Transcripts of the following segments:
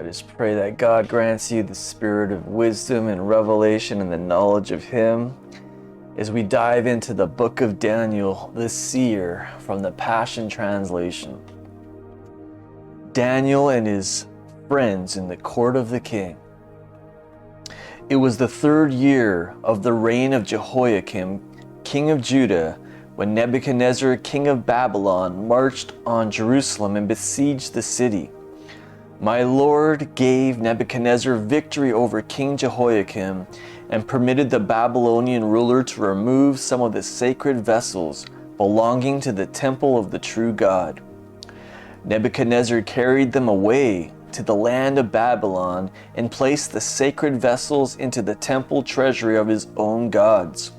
I just pray that God grants you the spirit of wisdom and revelation and the knowledge of Him as we dive into the book of Daniel, the seer, from the Passion Translation. Daniel and his friends in the court of the king. It was the 3rd year of the reign of Jehoiakim, king of Judah, when Nebuchadnezzar, king of Babylon, marched on Jerusalem and besieged the city. My Lord gave Nebuchadnezzar victory over King Jehoiakim and permitted the Babylonian ruler to remove some of the sacred vessels belonging to the temple of the true God. Nebuchadnezzar carried them away to the land of Babylon and placed the sacred vessels into the temple treasury of his own gods.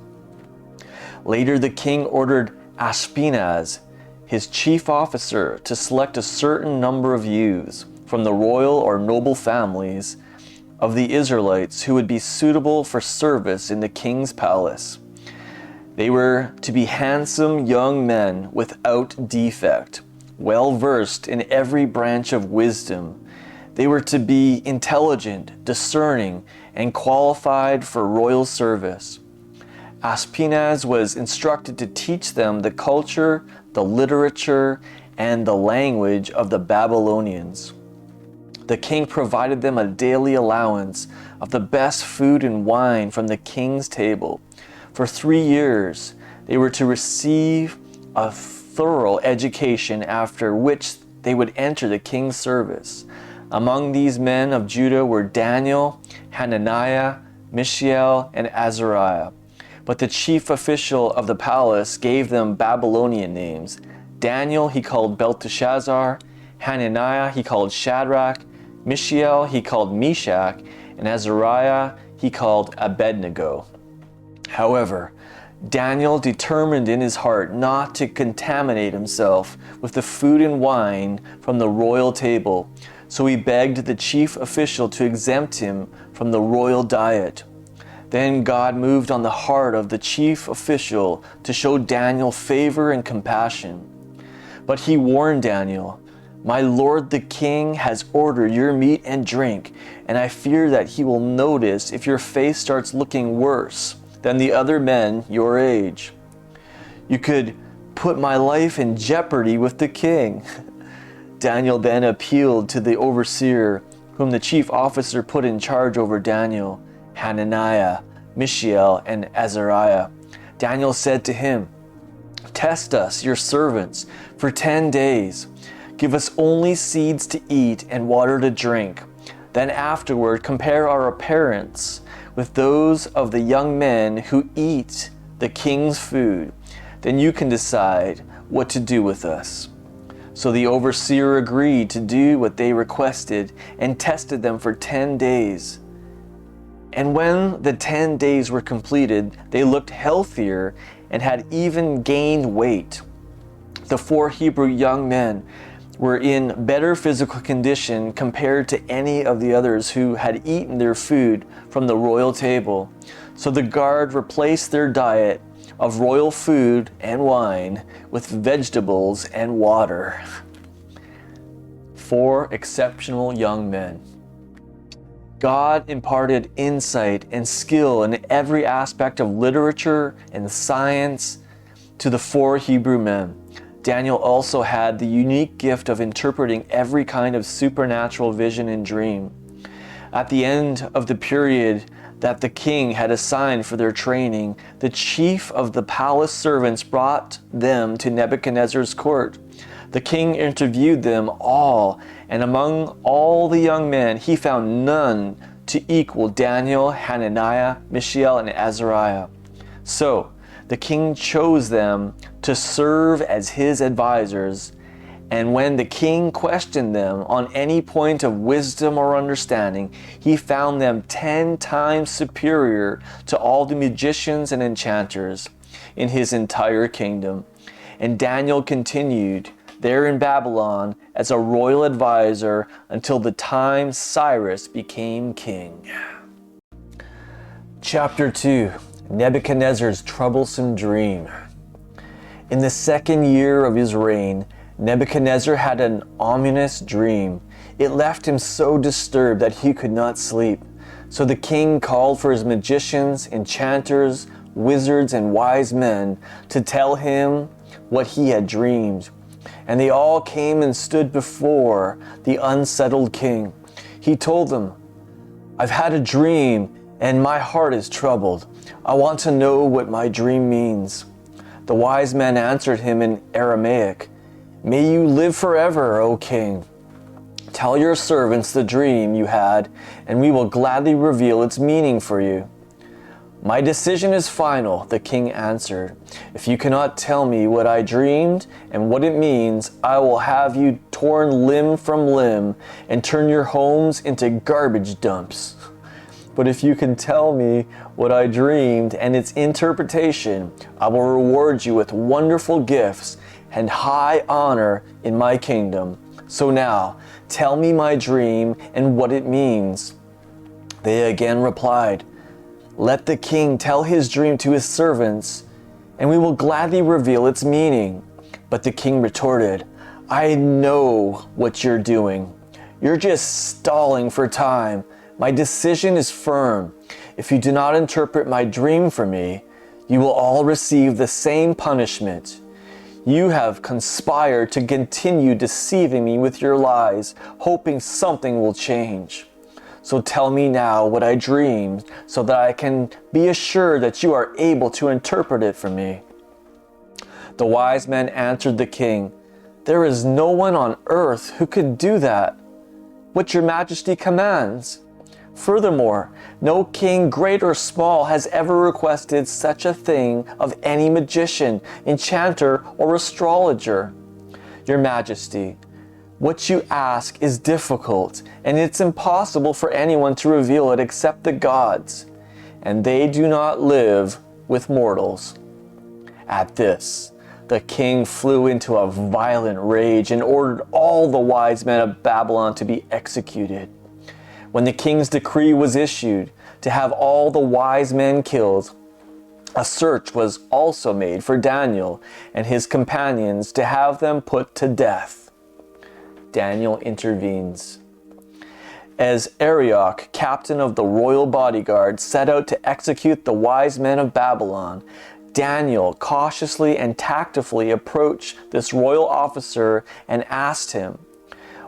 Later, the king ordered Ashpenaz, his chief officer, to select a certain number of youths from the royal or noble families of the Israelites who would be suitable for service in the king's palace. They were to be handsome young men without defect, well versed in every branch of wisdom. They were to be intelligent, discerning, and qualified for royal service. Ashpenaz was instructed to teach them the culture, the literature, and the language of the Babylonians. The king provided them a daily allowance of the best food and wine from the king's table. For 3 years, they were to receive a thorough education, after which they would enter the king's service. Among these men of Judah were Daniel, Hananiah, Mishael, and Azariah. But the chief official of the palace gave them Babylonian names. Daniel he called Belteshazzar, Hananiah he called Shadrach, Mishael he called Meshach, and Azariah he called Abednego. However, Daniel determined in his heart not to contaminate himself with the food and wine from the royal table, so he begged the chief official to exempt him from the royal diet. Then God moved on the heart of the chief official to show Daniel favor and compassion. But he warned Daniel, "My lord the king has ordered your meat and drink, and I fear that he will notice if your face starts looking worse than the other men your age. You could put my life in jeopardy with the king." Daniel then appealed to the overseer, whom the chief officer put in charge over Daniel, Hananiah, Mishael, and Azariah. Daniel said to him, "Test us, your servants, for 10 days. Give us only seeds to eat and water to drink. Then afterward compare our appearance with those of the young men who eat the king's food. Then you can decide what to do with us." So the overseer agreed to do what they requested and tested them for 10 days. And when the 10 days were completed, they looked healthier and had even gained weight. The 4 Hebrew young men were in better physical condition compared to any of the others who had eaten their food from the royal table. So the guard replaced their diet of royal food and wine with vegetables and water. 4 exceptional young men. God imparted insight and skill in every aspect of literature and science to the 4 Hebrew men. Daniel also had the unique gift of interpreting every kind of supernatural vision and dream. At the end of the period that the king had assigned for their training, the chief of the palace servants brought them to Nebuchadnezzar's court. The king interviewed them all, and among all the young men, he found none to equal Daniel, Hananiah, Mishael, and Azariah. So the king chose them to serve as his advisors, and when the king questioned them on any point of wisdom or understanding, he found them 10 times superior to all the magicians and enchanters in his entire kingdom. And Daniel continued there in Babylon as a royal advisor until the time Cyrus became king. Chapter 2. Nebuchadnezzar's troublesome dream. In the 2nd year of his reign, Nebuchadnezzar had an ominous dream. It left him so disturbed that he could not sleep. So the king called for his magicians, enchanters, wizards, and wise men to tell him what he had dreamed. And they all came and stood before the unsettled king. He told them, "I've had a dream, and my heart is troubled. I want to know what my dream means." The wise men answered him in Aramaic, "May you live forever, O king. Tell your servants the dream you had, and we will gladly reveal its meaning for you." "My decision is final," the king answered. "If you cannot tell me what I dreamed and what it means, I will have you torn limb from limb and turn your homes into garbage dumps. But if you can tell me what I dreamed and its interpretation, I will reward you with wonderful gifts and high honor in my kingdom. So now, tell me my dream and what it means." They again replied, "Let the king tell his dream to his servants, and we will gladly reveal its meaning." But the king retorted, "I know what you're doing. You're just stalling for time. My decision is firm. If you do not interpret my dream for me, you will all receive the same punishment. You have conspired to continue deceiving me with your lies, hoping something will change. So tell me now what I dreamed, so that I can be assured that you are able to interpret it for me." The wise men answered the king, "There is no one on earth who could do that, what your majesty commands. Furthermore, no king, great or small, has ever requested such a thing of any magician, enchanter, or astrologer. Your majesty, what you ask is difficult, and it's impossible for anyone to reveal it except the gods, and they do not live with mortals." At this, the king flew into a violent rage and ordered all the wise men of Babylon to be executed. When the king's decree was issued to have all the wise men killed, a search was also made for Daniel and his companions to have them put to death. Daniel intervenes. As Arioch, captain of the royal bodyguard, set out to execute the wise men of Babylon, Daniel cautiously and tactfully approached this royal officer and asked him,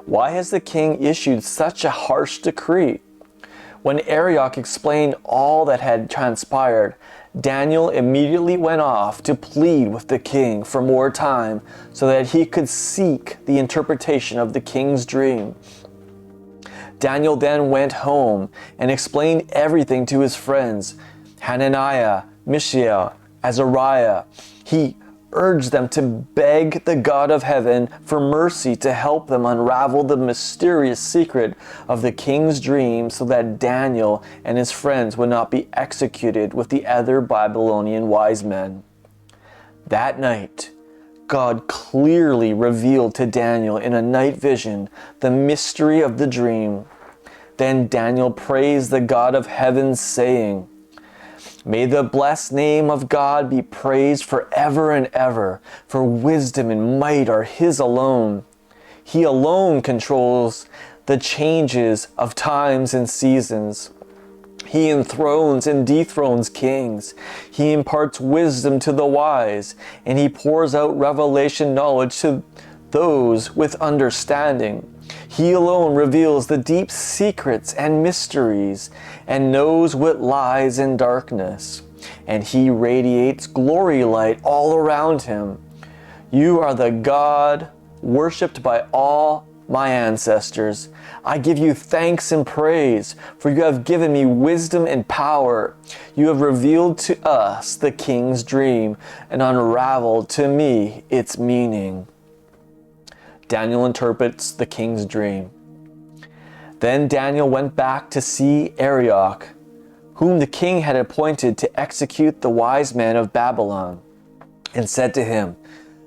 "Why has the king issued such a harsh decree?" When Arioch explained all that had transpired, Daniel immediately went off to plead with the king for more time so that he could seek the interpretation of the king's dream. Daniel then went home and explained everything to his friends, Hananiah, Mishael, Azariah. He urged them to beg the God of heaven for mercy to help them unravel the mysterious secret of the king's dream so that Daniel and his friends would not be executed with the other Babylonian wise men. That night, God clearly revealed to Daniel in a night vision the mystery of the dream. Then Daniel praised the God of heaven, saying, "May the blessed name of God be praised forever and ever, for wisdom and might are His alone. He alone controls the changes of times and seasons. He enthrones and dethrones kings. He imparts wisdom to the wise, and He pours out revelation knowledge to those with understanding. He alone reveals the deep secrets and mysteries and knows what lies in darkness. And He radiates glory light all around Him. You are the God worshipped by all my ancestors. I give you thanks and praise, for you have given me wisdom and power. You have revealed to us the king's dream and unraveled to me its meaning." Daniel interprets the king's dream. Then Daniel went back to see Arioch, whom the king had appointed to execute the wise men of Babylon, and said to him,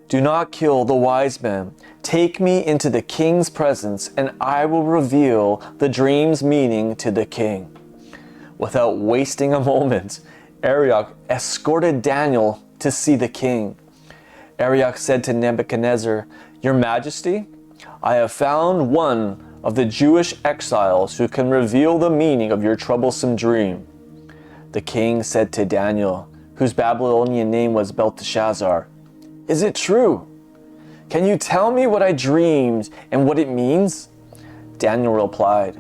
"Do not kill the wise men. Take me into the king's presence, and I will reveal the dream's meaning to the king." Without wasting a moment, Arioch escorted Daniel to see the king. Arioch said to Nebuchadnezzar, "Your Majesty, I have found one of the Jewish exiles who can reveal the meaning of your troublesome dream." The king said to Daniel, whose Babylonian name was Belteshazzar, "Is it true? Can you tell me what I dreamed and what it means?" Daniel replied,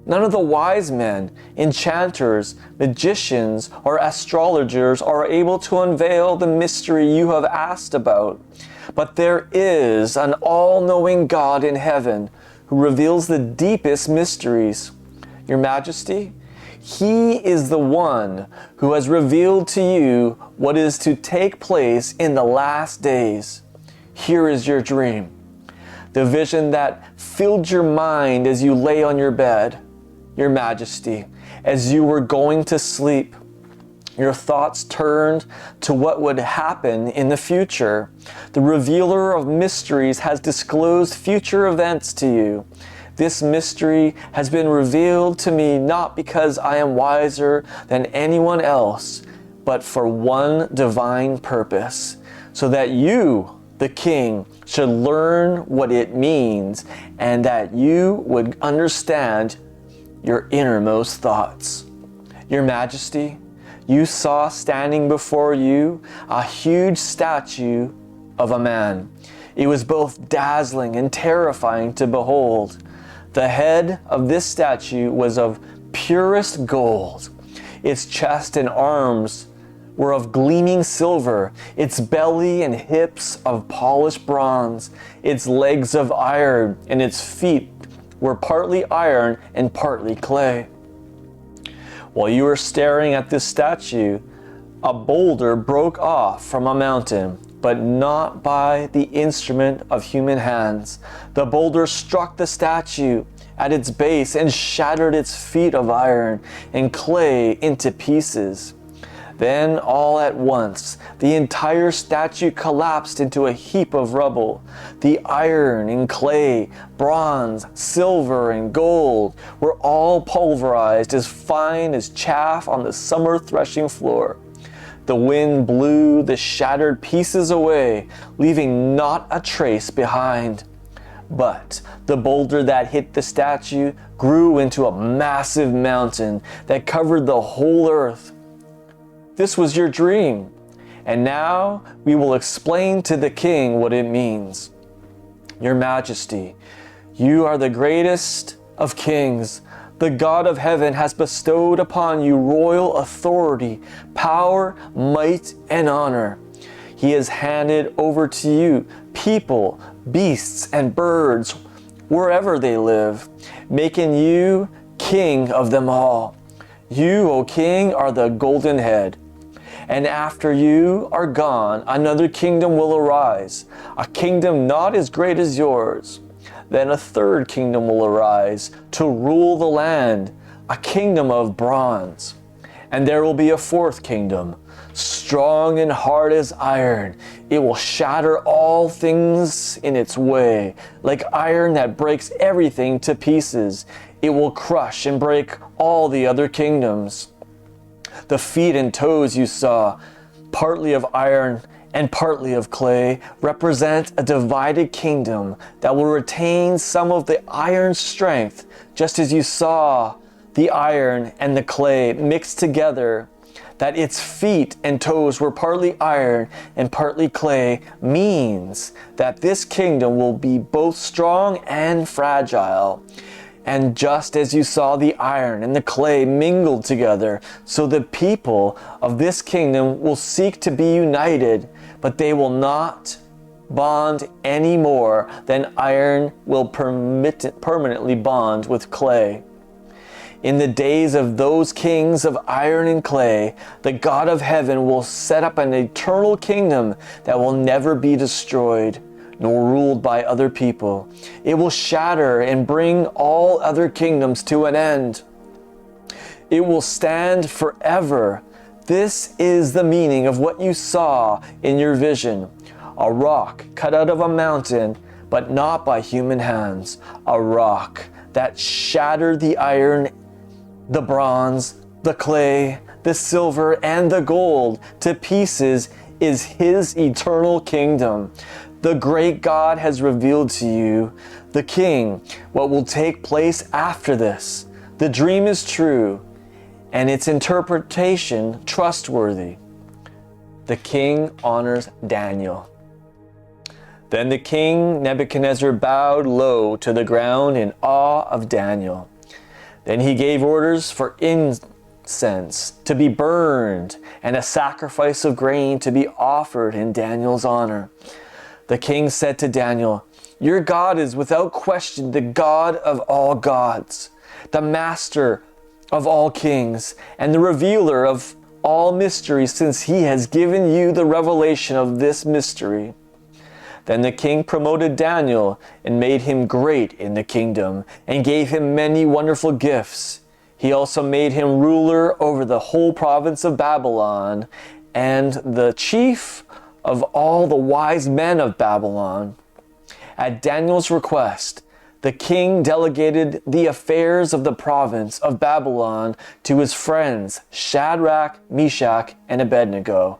"None of the wise men, enchanters, magicians, or astrologers are able to unveil the mystery you have asked about. But there is an all-knowing God in heaven who reveals the deepest mysteries. Your Majesty, He is the one who has revealed to you what is to take place in the last days. Here is your dream, the vision that filled your mind as you lay on your bed. Your Majesty, as you were going to sleep, your thoughts turned to what would happen in the future. The revealer of mysteries has disclosed future events to you. This mystery has been revealed to me not because I am wiser than anyone else, but for one divine purpose, so that you, the king, should learn what it means and that you would understand your innermost thoughts. Your Majesty, you saw standing before you a huge statue of a man. It was both dazzling and terrifying to behold. The head of this statue was of purest gold. Its chest and arms were of gleaming silver, its belly and hips of polished bronze, its legs of iron, and its feet were partly iron and partly clay. While you were staring at this statue, a boulder broke off from a mountain, but not by the instrument of human hands. The boulder struck the statue at its base and shattered its feet of iron and clay into pieces. Then all at once, the entire statue collapsed into a heap of rubble. The iron and clay, bronze, silver, and gold were all pulverized as fine as chaff on the summer threshing floor. The wind blew the shattered pieces away, leaving not a trace behind. But the boulder that hit the statue grew into a massive mountain that covered the whole earth. This was your dream, and now we will explain to the king what it means. Your Majesty, you are the greatest of kings. The God of heaven has bestowed upon you royal authority, power, might, and honor. He has handed over to you people, beasts, and birds, wherever they live, making you king of them all. You, O king, are the golden head. And after you are gone, another kingdom will arise, a kingdom not as great as yours. Then a third kingdom will arise to rule the land, a kingdom of bronze. And there will be a fourth kingdom, strong and hard as iron. It will shatter all things in its way, like iron that breaks everything to pieces. It will crush and break all the other kingdoms. The feet and toes you saw, partly of iron and partly of clay, represent a divided kingdom that will retain some of the iron's strength, just as you saw the iron and the clay mixed together. That its feet and toes were partly iron and partly clay means that this kingdom will be both strong and fragile. And just as you saw the iron and the clay mingled together, so the people of this kingdom will seek to be united, but they will not bond any more than iron will permanently bond with clay. In the days of those kings of iron and clay, the God of heaven will set up an eternal kingdom that will never be destroyed, nor ruled by other people. It will shatter and bring all other kingdoms to an end. It will stand forever. This is the meaning of what you saw in your vision. A rock cut out of a mountain, but not by human hands. A rock that shattered the iron, the bronze, the clay, the silver, and the gold to pieces is his eternal kingdom. The great God has revealed to you, the king, what will take place after this. The dream is true, and its interpretation trustworthy. The king honors Daniel. Then the king Nebuchadnezzar bowed low to the ground in awe of Daniel. Then he gave orders for incense to be burned and a sacrifice of grain to be offered in Daniel's honor. The king said to Daniel, "Your God is without question the God of all gods, the master of all kings, and the revealer of all mysteries, since he has given you the revelation of this mystery." Then the king promoted Daniel and made him great in the kingdom and gave him many wonderful gifts. He also made him ruler over the whole province of Babylon and the chief of all the wise men of Babylon. At Daniel's request, the king delegated the affairs of the province of Babylon to his friends Shadrach, Meshach, and Abednego.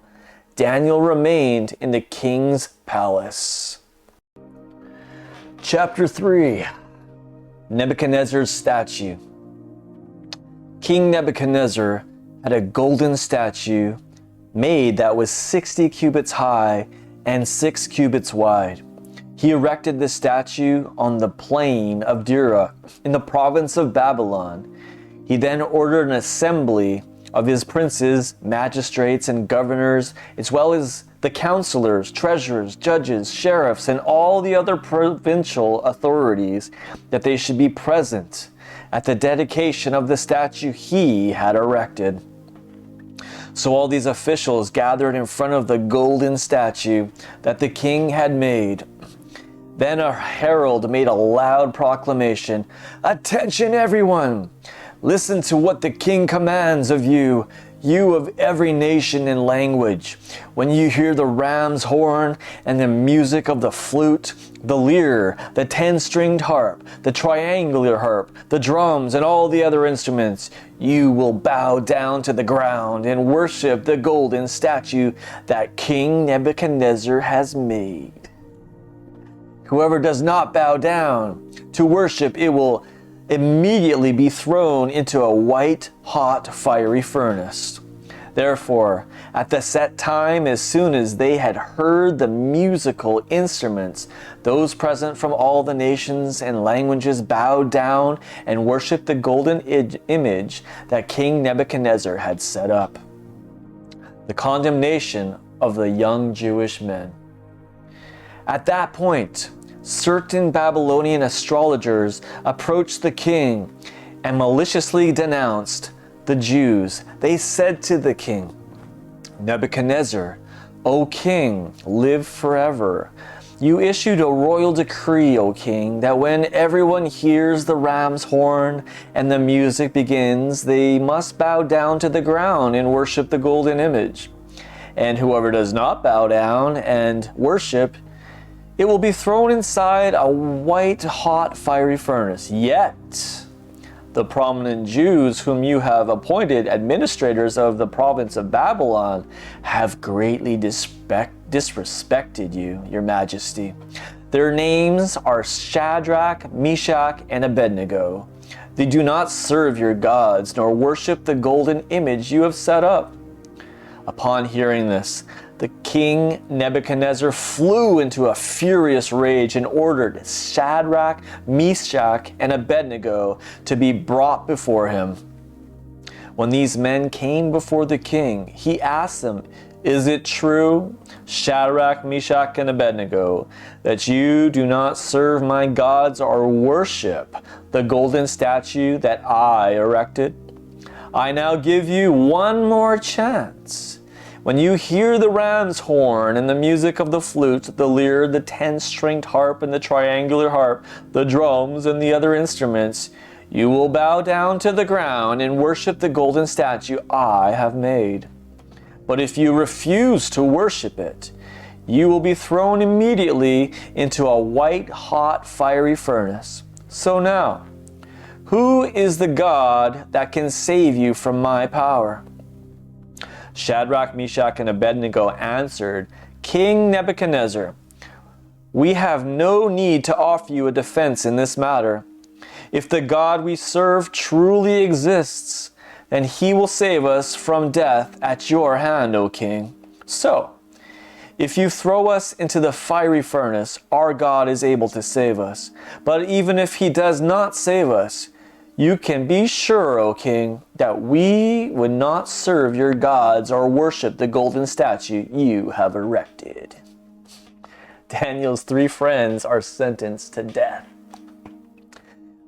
Daniel remained in the king's palace. Chapter 3. Nebuchadnezzar's statue. King Nebuchadnezzar had a golden statue made that was 60 cubits high and 6 cubits wide. He erected the statue on the plain of Dura in the province of Babylon. He then ordered an assembly of his princes, magistrates, and governors, as well as the counselors, treasurers, judges, sheriffs, and all the other provincial authorities, that they should be present at the dedication of the statue he had erected. So all these officials gathered in front of the golden statue that the king had made. Then a herald made a loud proclamation, "Attention everyone! Listen to what the king commands of you, you of every nation and language. When you hear the ram's horn and the music of the flute, the lyre, the 10-stringed harp, the triangular harp, the drums, and all the other instruments, you will bow down to the ground and worship the golden statue that King Nebuchadnezzar has made. Whoever does not bow down to worship, it will immediately be thrown into a white, hot, fiery furnace." Therefore, at the set time, as soon as they had heard the musical instruments, those present from all the nations and languages bowed down and worshipped the golden image that King Nebuchadnezzar had set up. The condemnation of the young Jewish men. At that point, certain Babylonian astrologers approached the king and maliciously denounced the Jews. They said to the king, "Nebuchadnezzar, O king, live forever. You issued a royal decree, O king, that when everyone hears the ram's horn and the music begins, they must bow down to the ground and worship the golden image. And whoever does not bow down and worship, it will be thrown inside a white, hot, fiery furnace. Yet, the prominent Jews whom you have appointed administrators of the province of Babylon have greatly disrespected you, your majesty. Their names are Shadrach, Meshach, and Abednego. They do not serve your gods, nor worship the golden image you have set up." Upon hearing this, the king Nebuchadnezzar flew into a furious rage and ordered Shadrach, Meshach, and Abednego to be brought before him. When these men came before the king, he asked them, "Is it true, Shadrach, Meshach, and Abednego, that you do not serve my gods or worship the golden statue that I erected? I now give you one more chance. When you hear the ram's horn and the music of the flute, the lyre, the 10-stringed harp, and the triangular harp, the drums, and the other instruments, you will bow down to the ground and worship the golden statue I have made. But if you refuse to worship it, you will be thrown immediately into a white, hot, fiery furnace. So now, who is the God that can save you from my power?" Shadrach, Meshach, and Abednego answered, "King Nebuchadnezzar, we have no need to offer you a defense in this matter. If the God we serve truly exists, then he will save us from death at your hand, O king. So, if you throw us into the fiery furnace, our God is able to save us. But even if he does not save us, you can be sure, O king, that we would not serve your gods or worship the golden statue you have erected. Daniel's 3 friends are sentenced to death.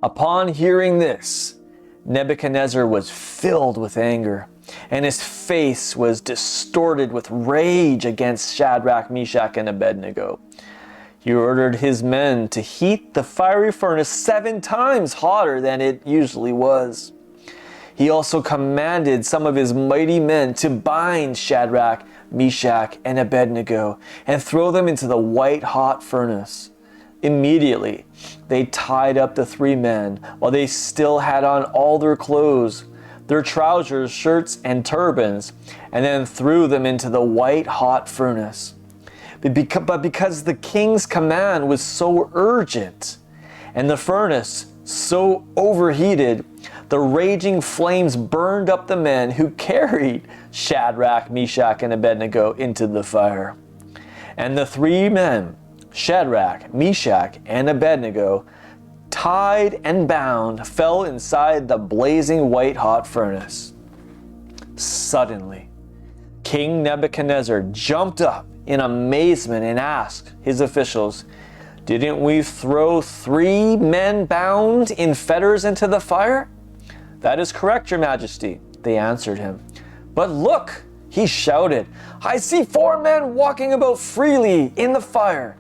Upon hearing this, Nebuchadnezzar was filled with anger, and his face was distorted with rage against Shadrach, Meshach, and Abednego. He ordered his men to heat the fiery furnace 7 times hotter than it usually was. He also commanded some of his mighty men to bind Shadrach, Meshach, and Abednego and throw them into the white-hot furnace. Immediately, they tied up the 3 men while they still had on all their clothes, their trousers, shirts, and turbans, and then threw them into the white-hot furnace. But because the king's command was so urgent and the furnace so overheated, the raging flames burned up the men who carried Shadrach, Meshach, and Abednego into the fire. And the 3 men, Shadrach, Meshach, and Abednego, tied and bound, fell inside the blazing white-hot furnace. Suddenly, King Nebuchadnezzar jumped up in amazement and asked his officials, "Didn't we throw 3 men bound in fetters into the fire?" "That is correct, your majesty," they answered him. "But look," he shouted, "I see 4 men walking about freely in the fire.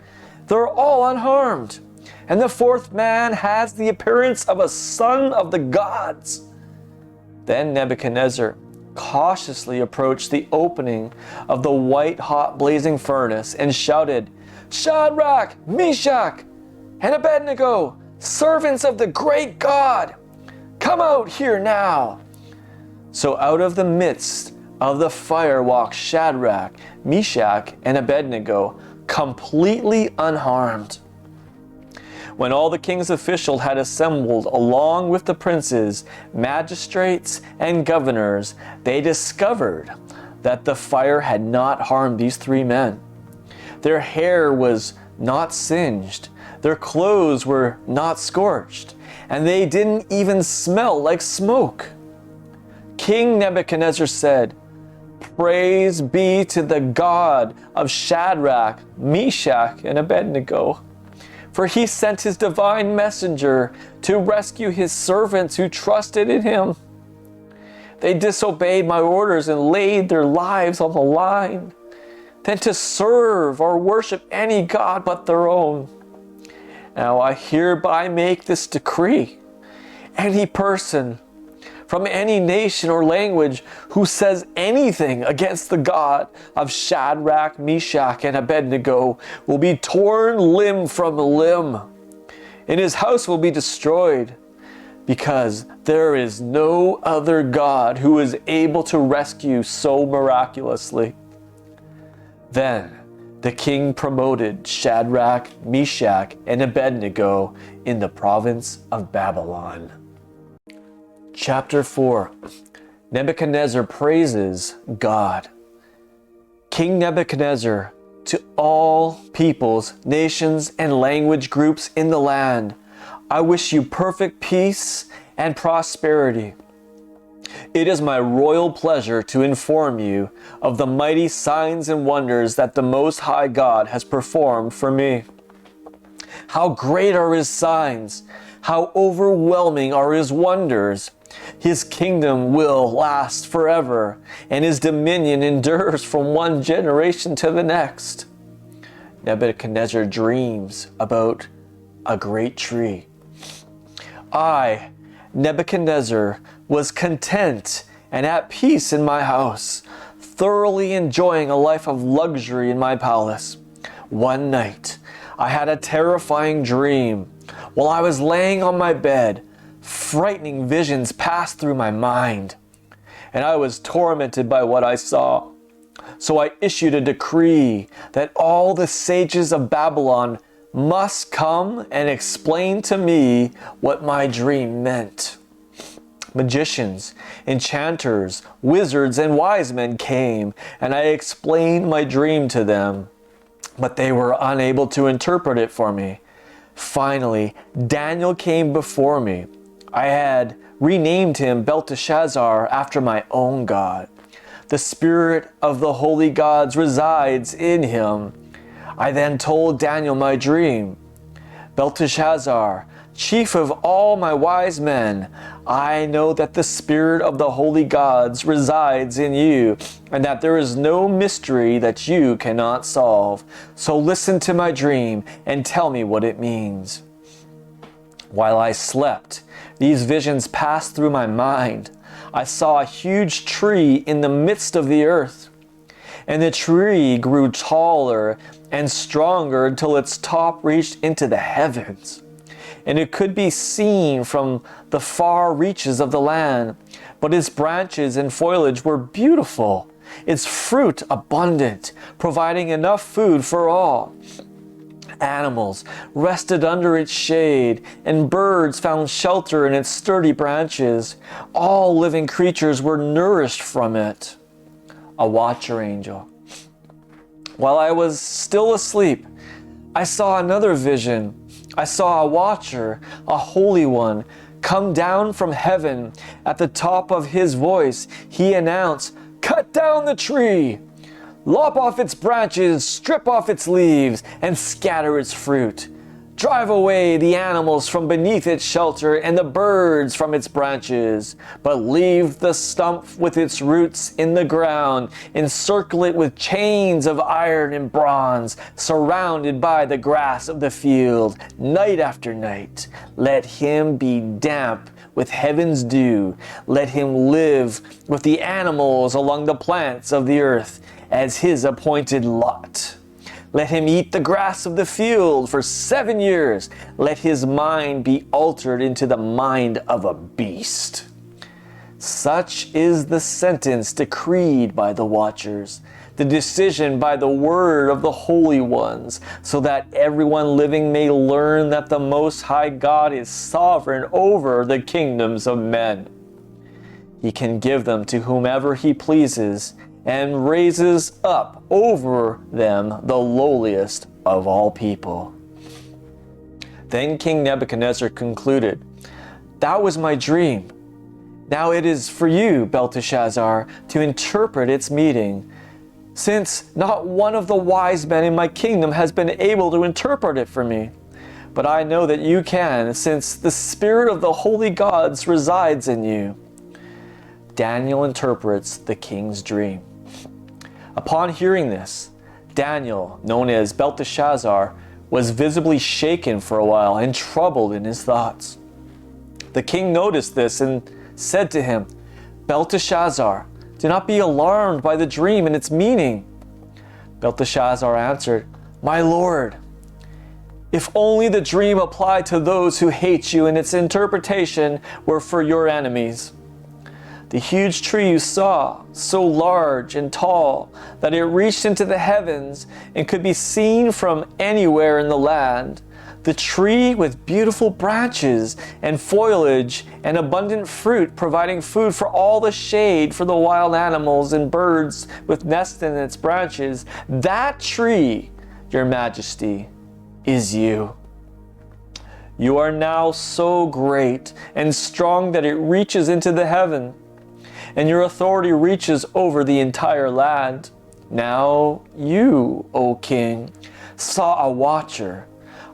They're all unharmed, and the 4th man has the appearance of a son of the gods." Then Nebuchadnezzar cautiously approached the opening of the white-hot blazing furnace and shouted, "Shadrach, Meshach, and Abednego, servants of the great God, come out here now." So out of the midst of the fire walked Shadrach, Meshach, and Abednego, completely unharmed. When all the king's officials had assembled along with the princes, magistrates, and governors, they discovered that the fire had not harmed these 3 men. Their hair was not singed, their clothes were not scorched, and they didn't even smell like smoke. King Nebuchadnezzar said, "Praise be to the God of Shadrach, Meshach, and Abednego, for he sent his divine messenger to rescue his servants who trusted in him. They disobeyed my orders and laid their lives on the line than to serve or worship any god but their own. Now I hereby make this decree: any person from any nation or language who says anything against the God of Shadrach, Meshach, and Abednego will be torn limb from limb, and his house will be destroyed, because there is no other God who is able to rescue so miraculously." Then the king promoted Shadrach, Meshach, and Abednego in the province of Babylon. Chapter 4. Nebuchadnezzar praises God. King Nebuchadnezzar, to all peoples, nations, and language groups in the land, I wish you perfect peace and prosperity. It is my royal pleasure to inform you of the mighty signs and wonders that the Most High God has performed for me. How great are his signs! How overwhelming are his wonders! His kingdom will last forever, and his dominion endures from one generation to the next. Nebuchadnezzar dreams about a great tree. I, Nebuchadnezzar, was content and at peace in my house, thoroughly enjoying a life of luxury in my palace. One night, I had a terrifying dream. While I was laying on my bed, frightening visions passed through my mind, and I was tormented by what I saw. So I issued a decree that all the sages of Babylon must come and explain to me what my dream meant. Magicians, enchanters, wizards, and wise men came, and I explained my dream to them, but they were unable to interpret it for me. Finally, Daniel came before me. I had renamed him Belteshazzar after my own God. The spirit of the holy gods resides in him. I then told Daniel my dream. Belteshazzar, chief of all my wise men, I know that the spirit of the holy gods resides in you, and that there is no mystery that you cannot solve. So listen to my dream and tell me what it means. While I slept, these visions passed through my mind. I saw a huge tree in the midst of the earth, and the tree grew taller and stronger until its top reached into the heavens. And it could be seen from the far reaches of the land, but its branches and foliage were beautiful, its fruit abundant, providing enough food for all. Animals rested under its shade, and birds found shelter in its sturdy branches. All living creatures were nourished from it. A watcher angel. While I was still asleep, I saw another vision. I saw a watcher, a holy one, come down from heaven. At the top of his voice, he announced, "Cut down the tree! Lop off its branches, strip off its leaves, and scatter its fruit. Drive away the animals from beneath its shelter and the birds from its branches, but leave the stump with its roots in the ground, encircle it with chains of iron and bronze, surrounded by the grass of the field, night after night. Let him be damp with heaven's dew. Let him live with the animals along the plants of the earth as his appointed lot. Let him eat the grass of the field for 7 years. Let his mind be altered into the mind of a beast." Such is the sentence decreed by the watchers, the decision by the word of the holy ones, so that everyone living may learn that the Most High God is sovereign over the kingdoms of men. He can give them to whomever he pleases, and raises up over them the lowliest of all people. Then King Nebuchadnezzar concluded, "That was my dream. Now it is for you, Belteshazzar, to interpret its meaning, since not one of the wise men in my kingdom has been able to interpret it for me. But I know that you can, since the spirit of the holy gods resides in you." Daniel interprets the king's dream. Upon hearing this, Daniel, known as Belteshazzar, was visibly shaken for a while and troubled in his thoughts. The king noticed this and said to him, "Belteshazzar, do not be alarmed by the dream and its meaning." Belteshazzar answered, "My lord, if only the dream applied to those who hate you and its interpretation were for your enemies. The huge tree you saw, so large and tall that it reached into the heavens and could be seen from anywhere in the land. The tree with beautiful branches and foliage and abundant fruit, providing food for all the shade for the wild animals and birds with nests in its branches. That tree, your majesty, is you. You are now so great and strong that it reaches into the heaven, and your authority reaches over the entire land. Now you, O king, saw a watcher,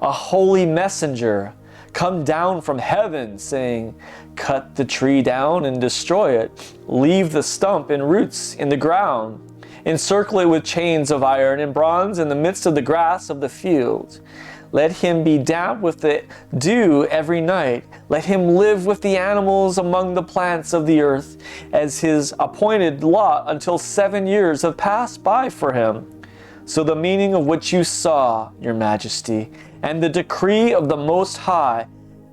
a holy messenger, come down from heaven, saying, "Cut the tree down and destroy it. Leave the stump and roots in the ground. Encircle it with chains of iron and bronze in the midst of the grass of the field. Let him be damp with the dew every night. Let him live with the animals among the plants of the earth as his appointed lot until 7 years have passed by for him. So the meaning of what you saw, your majesty, and the decree of the Most High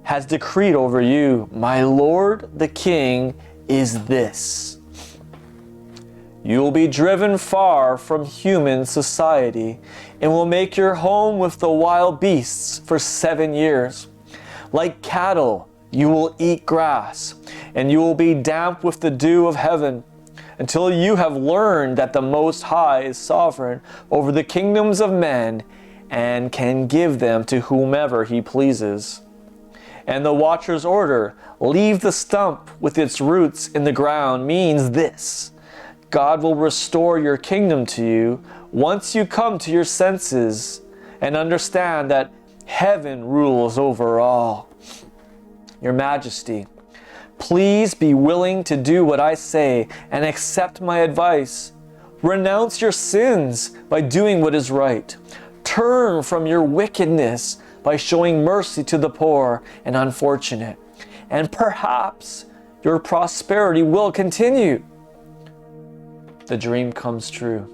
has decreed over you, my lord the king, is this. You will be driven far from human society and will make your home with the wild beasts for 7 years. Like cattle, you will eat grass, and you will be damp with the dew of heaven, until you have learned that the Most High is sovereign over the kingdoms of men and can give them to whomever he pleases. And the Watcher's order, leave the stump with its roots in the ground, means this: God will restore your kingdom to you once you come to your senses and understand that heaven rules over all. Your Majesty, please be willing to do what I say and accept my advice. Renounce your sins by doing what is right. Turn from your wickedness by showing mercy to the poor and unfortunate, and perhaps your prosperity will continue. The dream comes true.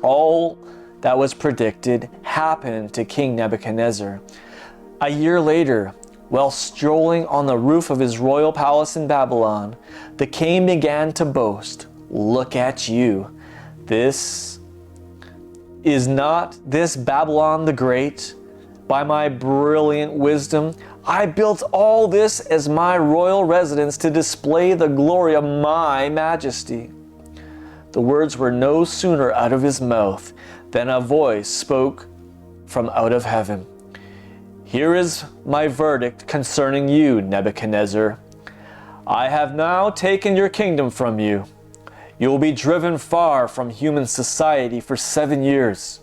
All that was predicted happened to King Nebuchadnezzar. A year later, while strolling on the roof of his royal palace in Babylon, the king began to boast, "Look at you. This is not this Babylon the Great? By my brilliant wisdom, I built all this as my royal residence to display the glory of my majesty." The words were no sooner out of his mouth than a voice spoke from out of heaven. "Here is my verdict concerning you, Nebuchadnezzar. I have now taken your kingdom from you. You will be driven far from human society for 7 years.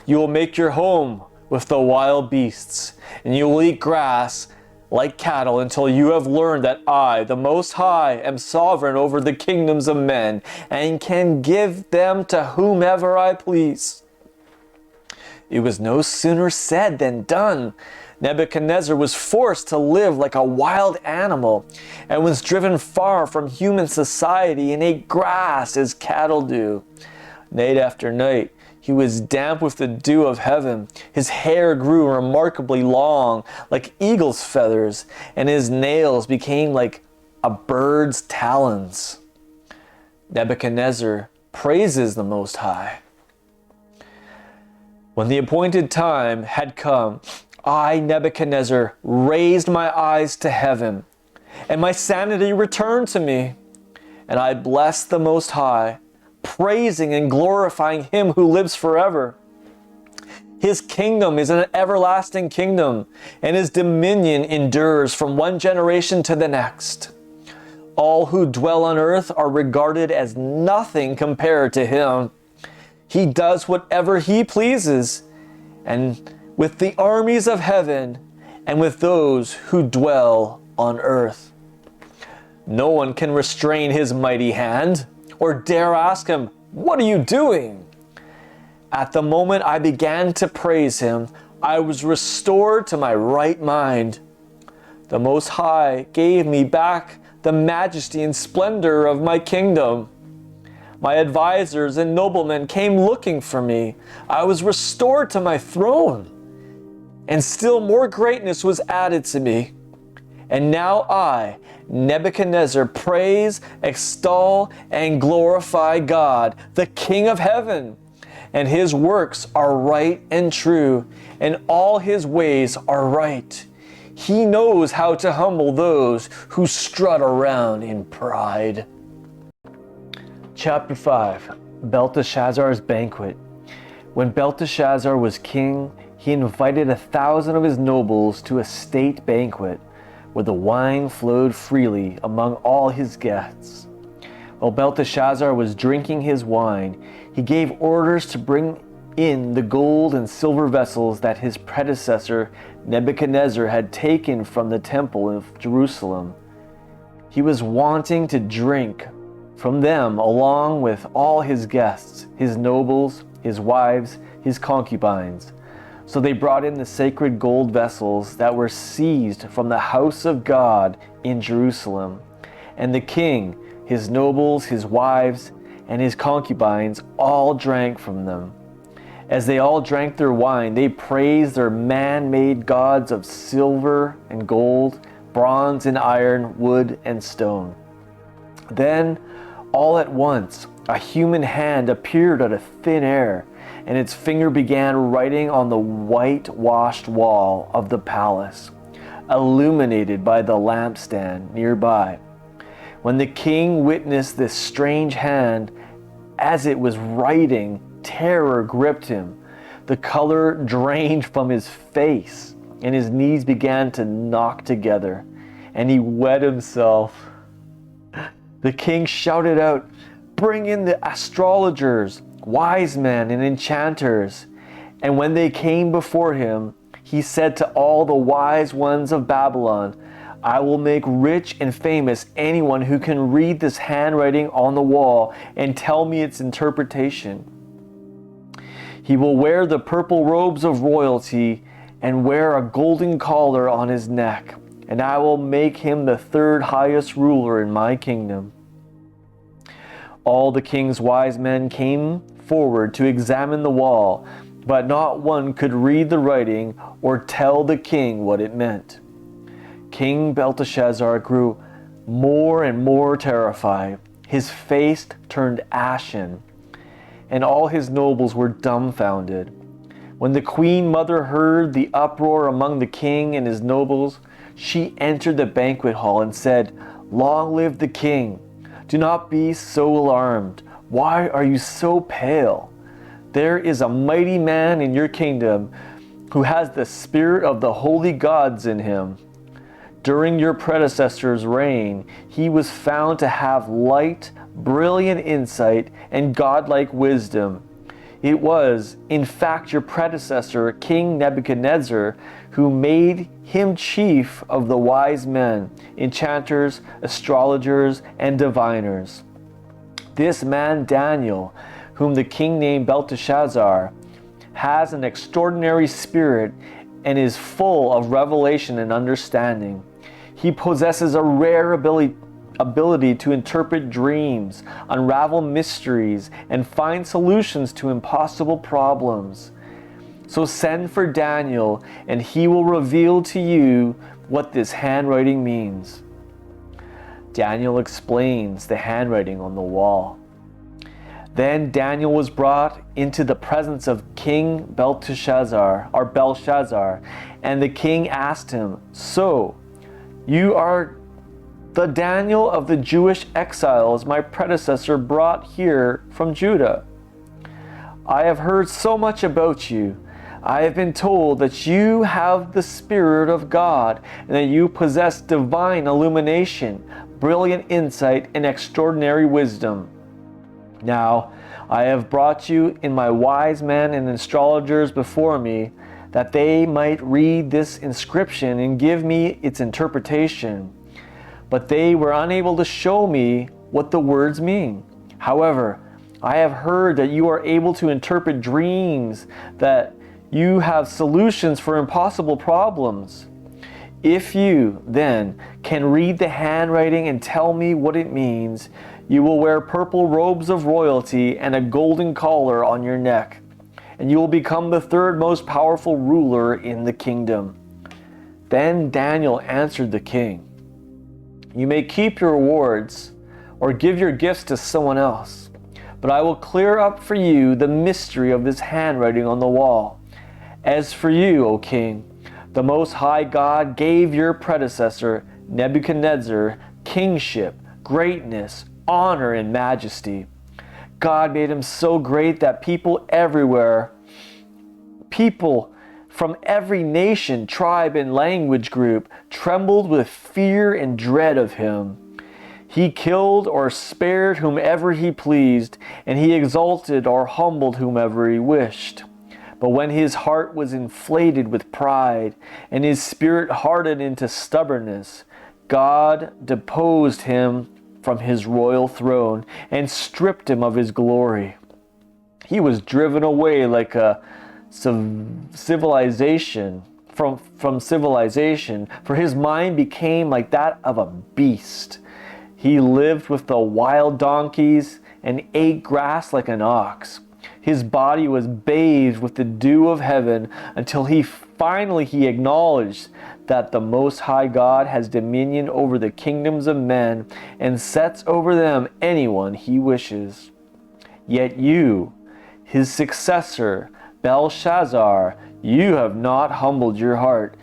You will make your home with the wild beasts, and you will eat grass like cattle until you have learned that I, the Most High, am sovereign over the kingdoms of men and can give them to whomever I please." It was no sooner said than done. Nebuchadnezzar was forced to live like a wild animal and was driven far from human society and ate grass as cattle do. Night after night, he was damp with the dew of heaven. His hair grew remarkably long, like eagle's feathers, and his nails became like a bird's talons. Nebuchadnezzar praises the Most High. When the appointed time had come, I, Nebuchadnezzar, raised my eyes to heaven, and my sanity returned to me, and I blessed the Most High, praising and glorifying him who lives forever. His kingdom is an everlasting kingdom, and his dominion endures from one generation to the next. All who dwell on earth are regarded as nothing compared to him. He does whatever he pleases, and with the armies of heaven and with those who dwell on earth. No one can restrain his mighty hand or dare ask him, "What are you doing?" At the moment I began to praise him, I was restored to my right mind. The Most High gave me back the majesty and splendor of my kingdom. My advisors and noblemen came looking for me. I was restored to my throne, and still more greatness was added to me. And now I, Nebuchadnezzar, praise, extol, and glorify God, the King of heaven. And his works are right and true, and all his ways are right. He knows how to humble those who strut around in pride. Chapter 5. Belteshazzar's Banquet. When Belteshazzar was king, he invited 1,000 of his nobles to a state banquet, where the wine flowed freely among all his guests. While Belteshazzar was drinking his wine, he gave orders to bring in the gold and silver vessels that his predecessor Nebuchadnezzar had taken from the temple of Jerusalem. He was wanting to drink from them along with all his guests, his nobles, his wives, his concubines. So they brought in the sacred gold vessels that were seized from the house of God in Jerusalem. And the king, his nobles, his wives, and his concubines all drank from them. As they all drank their wine, they praised their man-made gods of silver and gold, bronze and iron, wood and stone. Then All at once, a human hand appeared out of thin air, and its finger began writing on the whitewashed wall of the palace, illuminated by the lampstand nearby. When the king witnessed this strange hand, as it was writing, terror gripped him. The color drained from his face, and his knees began to knock together, and he wet himself. The king shouted out, "Bring in the astrologers, wise men, and enchanters." And when they came before him, he said to all the wise ones of Babylon, "I will make rich and famous anyone who can read this handwriting on the wall and tell me its interpretation. He will wear the purple robes of royalty and wear a golden collar on his neck, and I will make him the third highest ruler in my kingdom." All the king's wise men came forward to examine the wall, but not one could read the writing or tell the king what it meant. King Belteshazzar grew more and more terrified. His face turned ashen, and all his nobles were dumbfounded. When the queen mother heard the uproar among the king and his nobles, she entered the banquet hall and said, "Long live the king! Do not be so alarmed. Why are you so pale? There is a mighty man in your kingdom who has the spirit of the holy gods in him. During your predecessor's reign, he was found to have light, brilliant insight, and godlike wisdom. It was, in fact, your predecessor, King Nebuchadnezzar, who made him chief of the wise men, enchanters, astrologers, and diviners. This man Daniel, whom the king named Belteshazzar, has an extraordinary spirit and is full of revelation and understanding. He possesses a rare ability to interpret dreams, unravel mysteries, and find solutions to impossible problems. So send for Daniel, and he will reveal to you what this handwriting means." Daniel explains the handwriting on the wall. Then Daniel was brought into the presence of King Belshazzar, and the king asked him, "So, you are the Daniel of the Jewish exiles my predecessor brought here from Judah? I have heard so much about you. I have been told that you have the Spirit of God and that you possess divine illumination, brilliant insight, and extraordinary wisdom. Now, I have brought you in my wise men and astrologers before me, that they might read this inscription and give me its interpretation. But they were unable to show me what the words mean. However, I have heard that you are able to interpret dreams, that you have solutions for impossible problems. If you, then, can read the handwriting and tell me what it means, you will wear purple robes of royalty and a golden collar on your neck, and you will become the third most powerful ruler in the kingdom." Then Daniel answered the king, "You may keep your rewards or give your gifts to someone else, but I will clear up for you the mystery of this handwriting on the wall. As for you, O king, the Most High God gave your predecessor, Nebuchadnezzar, kingship, greatness, honor, and majesty. God made him so great that people from every nation, tribe, and language group trembled with fear and dread of him. He killed or spared whomever he pleased, and he exalted or humbled whomever he wished. But when his heart was inflated with pride and his spirit hardened into stubbornness, God deposed him from his royal throne and stripped him of his glory. He was driven away like a civilization, for his mind became like that of a beast. He lived with the wild donkeys and ate grass like an ox. His body was bathed with the dew of heaven until he acknowledged that the Most High God has dominion over the kingdoms of men and sets over them anyone he wishes. Yet you, his successor, Belshazzar, you have not humbled your heart,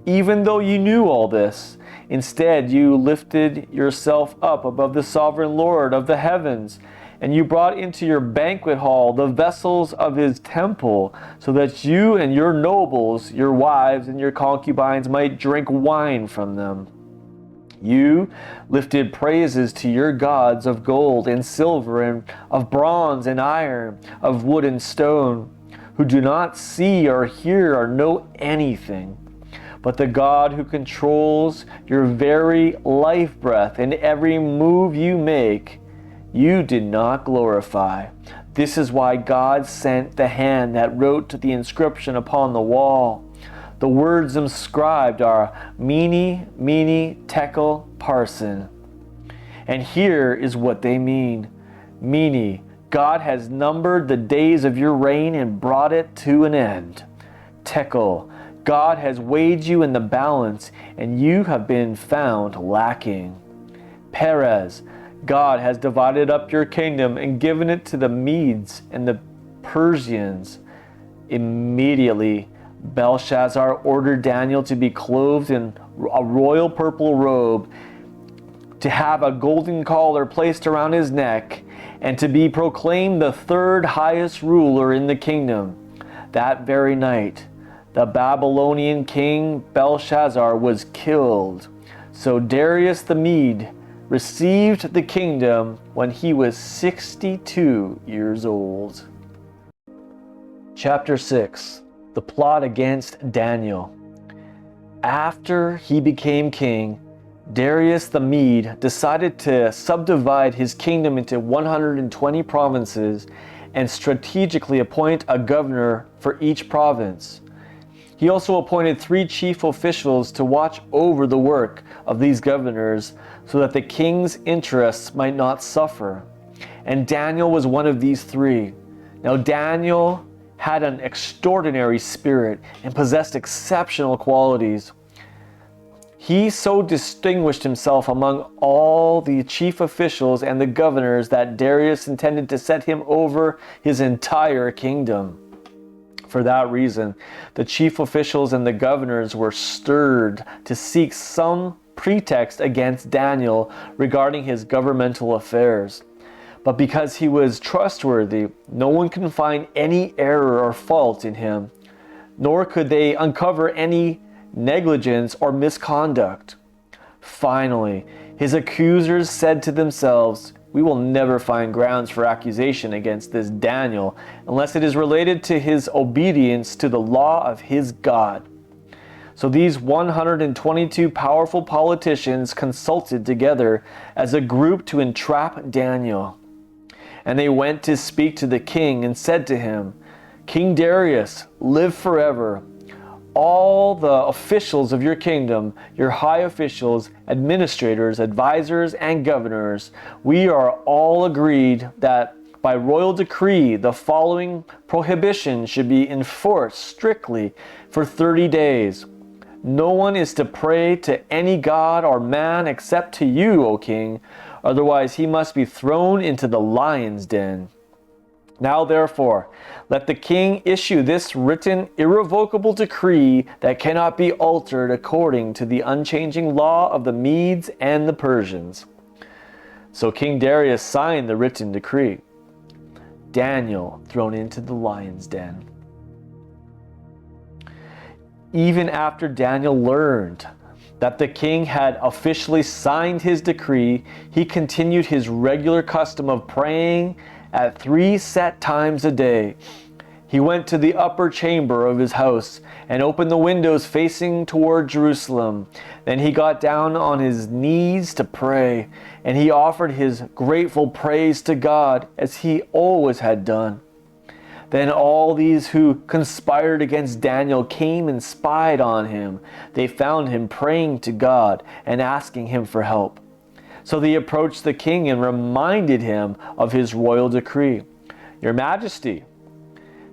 even though you knew all this. Instead, you lifted yourself up above the sovereign Lord of the heavens, and you brought into your banquet hall the vessels of his temple, so that you and your nobles, your wives and your concubines might drink wine from them. You lifted praises to your gods of gold and silver, and of bronze and iron, of wood and stone, who do not see or hear or know anything. But the God who controls your very life breath and every move you make, you did not glorify. This is why God sent the hand that wrote the inscription upon the wall. The words inscribed are Mene, Mene, Tekel, Parsin. And here is what they mean. Mene, God has numbered the days of your reign and brought it to an end. Tekel, God has weighed you in the balance, and you have been found lacking. Perez, God has divided up your kingdom and given it to the Medes and the Persians. Immediately, Belshazzar ordered Daniel to be clothed in a royal purple robe, to have a golden collar placed around his neck, and to be proclaimed the third highest ruler in the kingdom. That very night, the Babylonian king Belshazzar was killed. So Darius the Mede received the kingdom when he was 62 years old. Chapter 6. The plot against Daniel. After he became king, Darius the Mede decided to subdivide his kingdom into 120 provinces and strategically appoint a governor for each province. He also appointed 3 chief officials to watch over the work of these governors so that the king's interests might not suffer. And Daniel was one of these 3. Now Daniel had an extraordinary spirit and possessed exceptional qualities. He so distinguished himself among all the chief officials and the governors that Darius intended to set him over his entire kingdom. For that reason, the chief officials and the governors were stirred to seek some pretext against Daniel regarding his governmental affairs. But because he was trustworthy, no one can find any error or fault in him, nor could they uncover any negligence or misconduct. Finally, his accusers said to themselves, "We will never find grounds for accusation against this Daniel unless it is related to his obedience to the law of his God." So these 122 powerful politicians consulted together as a group to entrap Daniel. And they went to speak to the king and said to him, "King Darius, live forever. All the officials of your kingdom, your high officials, administrators, advisors, and governors, we are all agreed that by royal decree the following prohibition should be enforced strictly for 30 days. No one is to pray to any god or man except to you, O king, otherwise he must be thrown into the lion's den. Now therefore, let the king issue this written irrevocable decree that cannot be altered according to the unchanging law of the Medes and the Persians." So King Darius signed the written decree. Daniel thrown into the lion's den. Even after Daniel learned that the king had officially signed his decree, he continued his regular custom of praying at 3 set times a day. He went to the upper chamber of his house and opened the windows facing toward Jerusalem. Then he got down on his knees to pray, and he offered his grateful praise to God as he always had done. Then all these who conspired against Daniel came and spied on him. They found him praying to God and asking him for help. So they approached the king and reminded him of his royal decree. Your Majesty,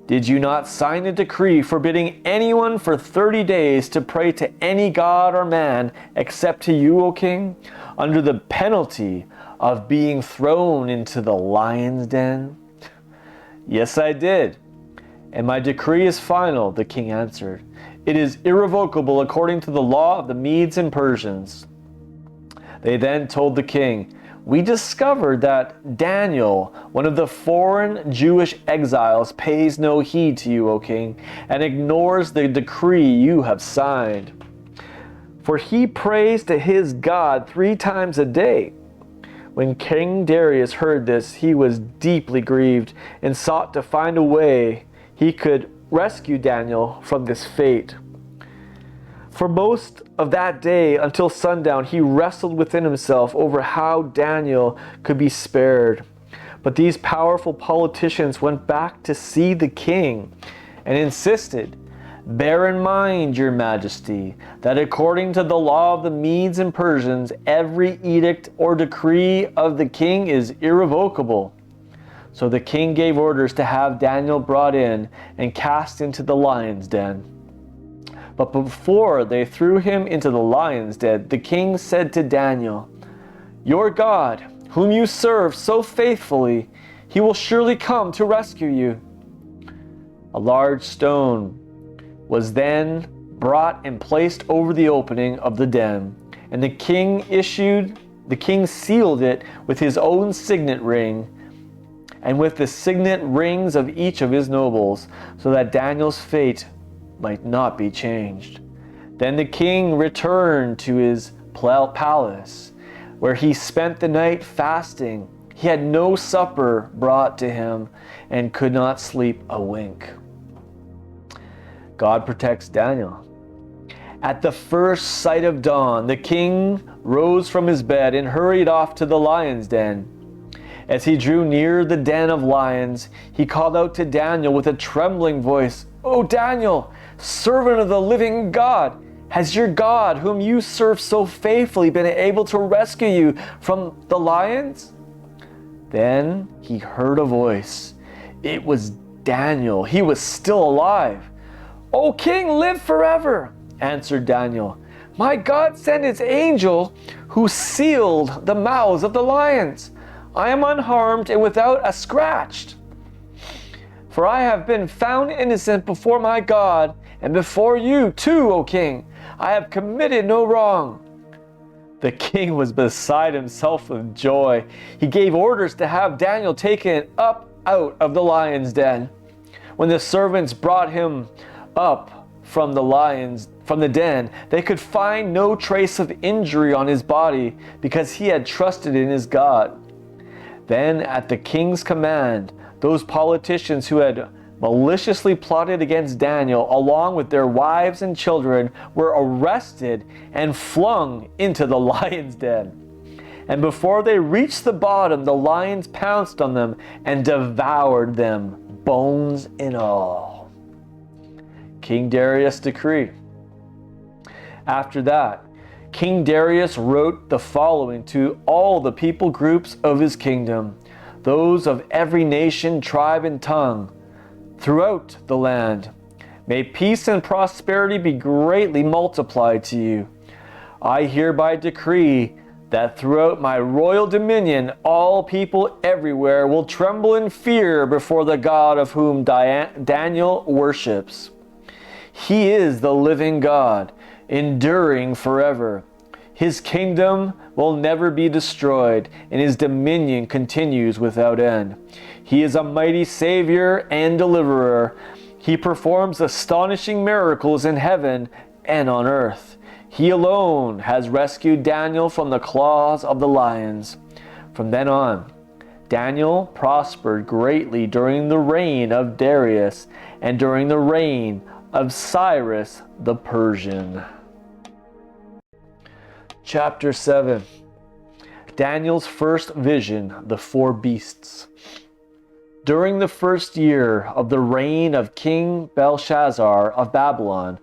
did you not sign a decree forbidding anyone for 30 days to pray to any god or man except to you, O king, under the penalty of being thrown into the lion's den? Yes, I did. And my decree is final, the king answered. It is irrevocable according to the law of the Medes and Persians. They then told the king, we discovered that Daniel, one of the foreign Jewish exiles, pays no heed to you, O king, and ignores the decree you have signed. For he prays to his God 3 times a day. When King Darius heard this, he was deeply grieved and sought to find a way he could rescue Daniel from this fate. For most of that day until sundown, he wrestled within himself over how Daniel could be spared. But these powerful politicians went back to see the king and insisted, bear in mind, your majesty, that according to the law of the Medes and Persians, every edict or decree of the king is irrevocable. So the king gave orders to have Daniel brought in and cast into the lion's den. But before they threw him into the lion's den, the king said to Daniel, your God, whom you serve so faithfully, he will surely come to rescue you. A large stone was then brought and placed over the opening of the den, and the king sealed it with his own signet ring and with the signet rings of each of his nobles, so that Daniel's fate might not be changed. Then the king returned to his palace, where he spent the night fasting. He had no supper brought to him and could not sleep a wink. God protects Daniel. At the first sight of dawn, the king rose from his bed and hurried off to the lion's den. As he drew near the den of lions, he called out to Daniel with a trembling voice, "O Daniel, servant of the living God, has your God, whom you serve so faithfully, been able to rescue you from the lions?" Then he heard a voice. It was Daniel. He was still alive. "O king, live forever," answered Daniel. "My God sent his angel who sealed the mouths of the lions. I am unharmed and without a scratch. For I have been found innocent before my God and before you too, O king. I have committed no wrong." The king was beside himself with joy. He gave orders to have Daniel taken up out of the lion's den. When the servants brought him up from the den, they could find no trace of injury on his body because he had trusted in his God. Then at the king's command, those politicians who had maliciously plotted against Daniel, along with their wives and children, were arrested and flung into the lion's den. And before they reached the bottom, the lions pounced on them and devoured them, bones and all. King Darius' decree. After that, King Darius wrote the following to all the people groups of his kingdom, those of every nation, tribe, and tongue throughout the land. May peace and prosperity be greatly multiplied to you. I hereby decree that throughout my royal dominion, all people everywhere will tremble in fear before the God of whom Daniel worships. He is the living God, enduring forever. His kingdom will never be destroyed, and his dominion continues without end. He is a mighty Savior and deliverer. He performs astonishing miracles in heaven and on earth. He alone has rescued Daniel from the claws of the lions. From then on, Daniel prospered greatly during the reign of Darius and during the reign of Cyrus the Persian. Chapter 7. Daniel's first vision, the 4 beasts. During the first year of the reign of King Belshazzar of Babylon,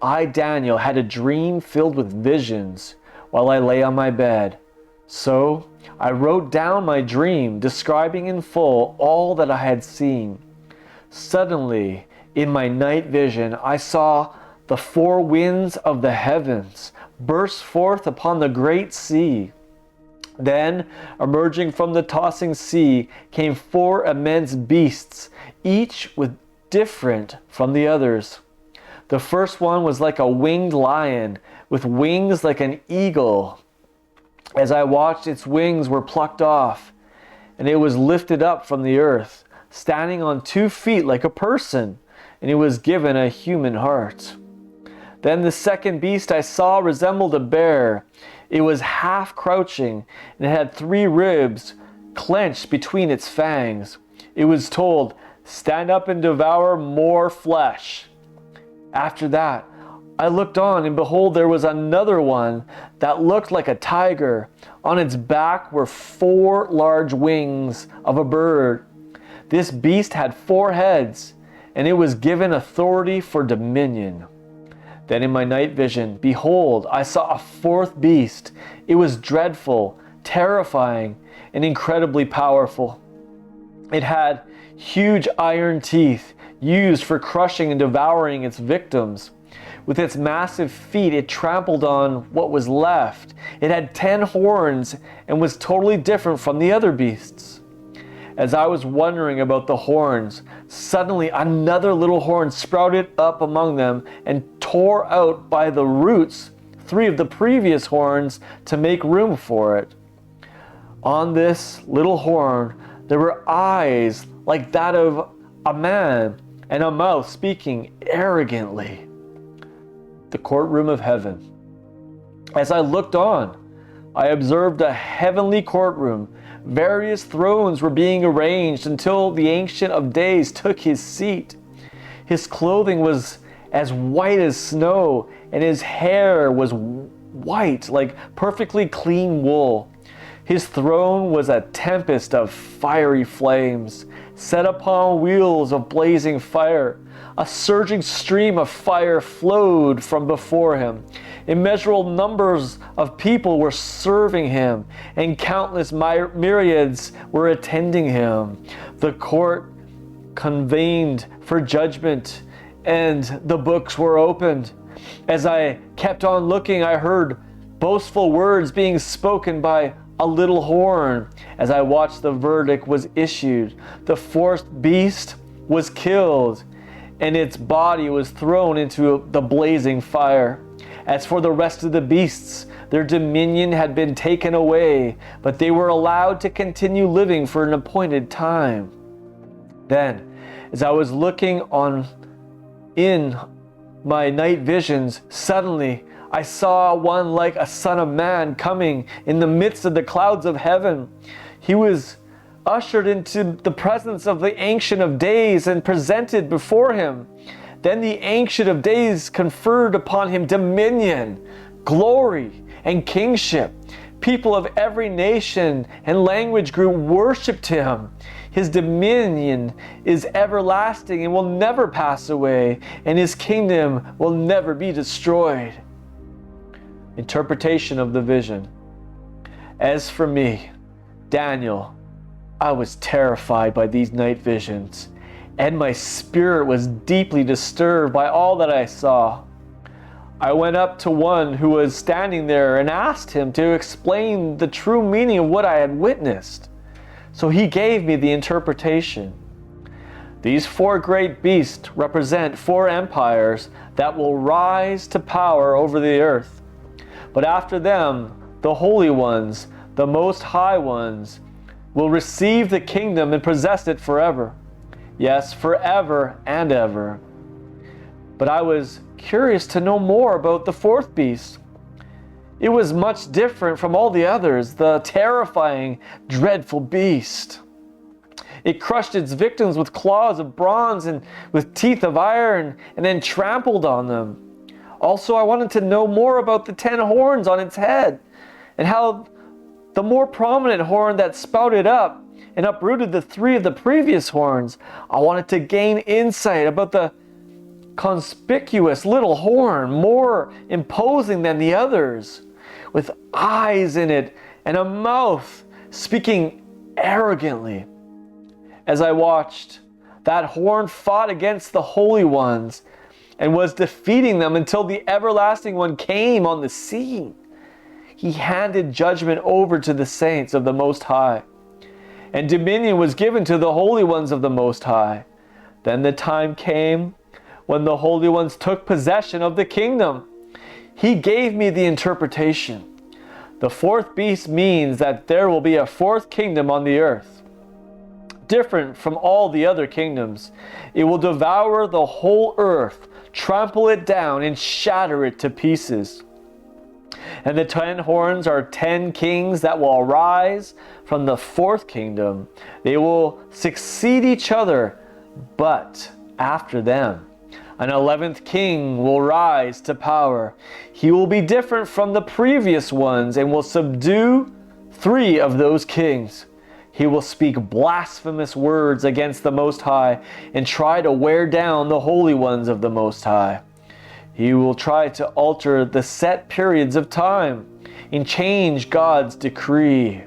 I, Daniel, had a dream filled with visions while I lay on my bed. So I wrote down my dream, describing in full all that I had seen. Suddenly, in my night vision, I saw the four winds of the heavens burst forth upon the great sea. Then, emerging from the tossing sea, came four immense beasts, each with different from the others. The first one was like a winged lion, with wings like an eagle. As I watched, its wings were plucked off, and it was lifted up from the earth, standing on 2 feet like a person, and it was given a human heart. Then the second beast I saw resembled a bear. It was half crouching, and it had 3 ribs clenched between its fangs. It was told, "Stand up and devour more flesh." After that, I looked on, and behold, there was another one that looked like a tiger. On its back were 4 large wings of a bird. This beast had 4 heads, and it was given authority for dominion. Then in my night vision, behold, I saw a 4th beast. It was dreadful, terrifying, and incredibly powerful. It had huge iron teeth used for crushing and devouring its victims. With its massive feet, it trampled on what was left. It had 10 horns and was totally different from the other beasts. As I was wondering about the horns, suddenly another little horn sprouted up among them and tore out by the roots 3 of the previous horns to make room for it. On this little horn, there were eyes like that of a man and a mouth speaking arrogantly. The courtroom of heaven. As I looked on, I observed a heavenly courtroom. Various thrones were being arranged until the Ancient of Days took his seat. His clothing was as white as snow, and his hair was white like perfectly clean wool. His throne was a tempest of fiery flames, set upon wheels of blazing fire. A surging stream of fire flowed from before him. Immeasurable numbers of people were serving him, and countless myriads were attending him. The court convened for judgment, and the books were opened. As I kept on looking, I heard boastful words being spoken by a little horn. As I watched, the verdict was issued. The 4th beast was killed, and its body was thrown into the blazing fire. As for the rest of the beasts, their dominion had been taken away, but they were allowed to continue living for an appointed time. Then, as I was looking on in my night visions, suddenly I saw one like a son of man coming in the midst of the clouds of heaven. He was ushered into the presence of the Ancient of Days and presented before him. Then the Ancient of Days conferred upon him dominion, glory, and kingship. People of every nation and language group worshipped him. His dominion is everlasting and will never pass away, and his kingdom will never be destroyed. Interpretation of the vision. As for me, Daniel, I was terrified by these night visions, and my spirit was deeply disturbed by all that I saw. I went up to one who was standing there and asked him to explain the true meaning of what I had witnessed. So he gave me the interpretation. These 4 great beasts represent 4 empires that will rise to power over the earth. But after them, the holy ones, the most high ones, will receive the kingdom and possess it forever. Yes, forever and ever. But I was curious to know more about the 4th beast. It was much different from all the others, the terrifying, dreadful beast. It crushed its victims with claws of bronze and with teeth of iron, and then trampled on them. Also, I wanted to know more about the 10 horns on its head, and how the more prominent horn that spouted up and uprooted the 3 of the previous horns. I wanted to gain insight about the conspicuous little horn, more imposing than the others, with eyes in it and a mouth speaking arrogantly. As I watched, that horn fought against the holy ones and was defeating them until the everlasting one came on the scene. He handed judgment over to the saints of the Most High, and dominion was given to the holy ones of the Most High. Then the time came when the holy ones took possession of the kingdom. He gave me the interpretation. The fourth beast means that there will be a fourth kingdom on the earth, different from all the other kingdoms. It will devour the whole earth, trample it down, and shatter it to pieces. And the 10 horns are 10 kings that will arise from the fourth kingdom. They will succeed each other, but after them, an 11th king will rise to power. He will be different from the previous ones and will subdue 3 of those kings. He will speak blasphemous words against the Most High and try to wear down the holy ones of the Most High. He will try to alter the set periods of time and change God's decree.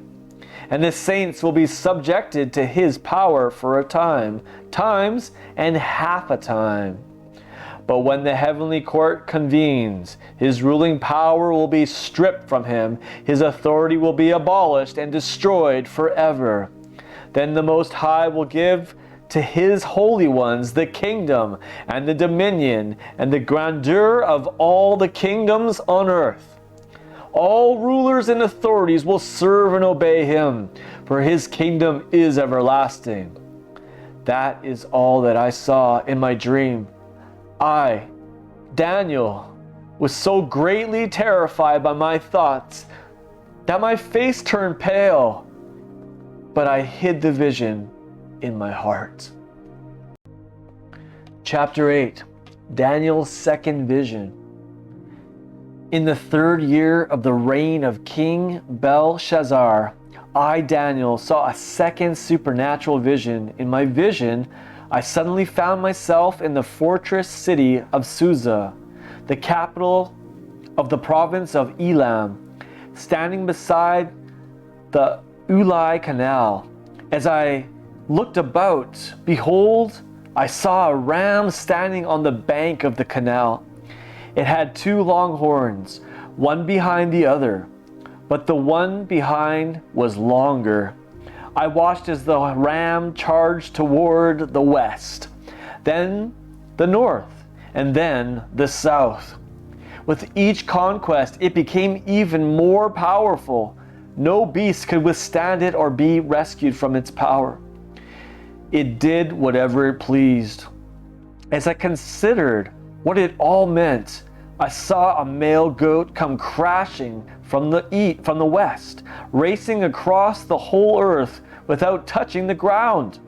And the saints will be subjected to his power for a time, times and half a time. But when the heavenly court convenes, his ruling power will be stripped from him. His authority will be abolished and destroyed forever. Then the Most High will give to his holy ones the kingdom and the dominion and the grandeur of all the kingdoms on earth. All rulers and authorities will serve and obey him, for his kingdom is everlasting. That is all that I saw in my dream. I, Daniel, was so greatly terrified by my thoughts that my face turned pale, but I hid the vision in my heart. Chapter 8, Daniel's second vision. In the 3rd year of the reign of King Belshazzar, I, Daniel, saw a second supernatural vision. In my vision, I suddenly found myself in the fortress city of Susa, the capital of the province of Elam, standing beside the Ulai Canal. As I looked about, behold, I saw a ram standing on the bank of the canal. It had 2 long horns, one behind the other, but the one behind was longer. I watched as the ram charged toward the west, then the north, and then the south. With each conquest, it became even more powerful. No beast could withstand it or be rescued from its power. It did whatever it pleased. As I considered what it all meant, I saw a male goat come crashing from the west, racing across the whole earth without touching the ground.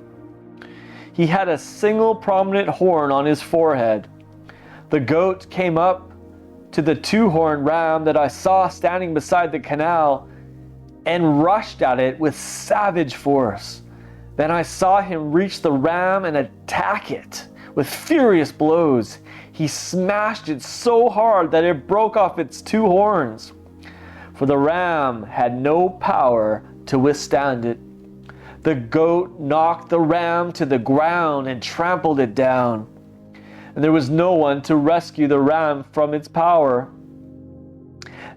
He had a single prominent horn on his forehead. The goat came up to the 2-horned ram that I saw standing beside the canal and rushed at it with savage force. Then I saw him reach the ram and attack it with furious blows. He smashed it so hard that it broke off its 2 horns, for the ram had no power to withstand it. The goat knocked the ram to the ground and trampled it down, and there was no one to rescue the ram from its power.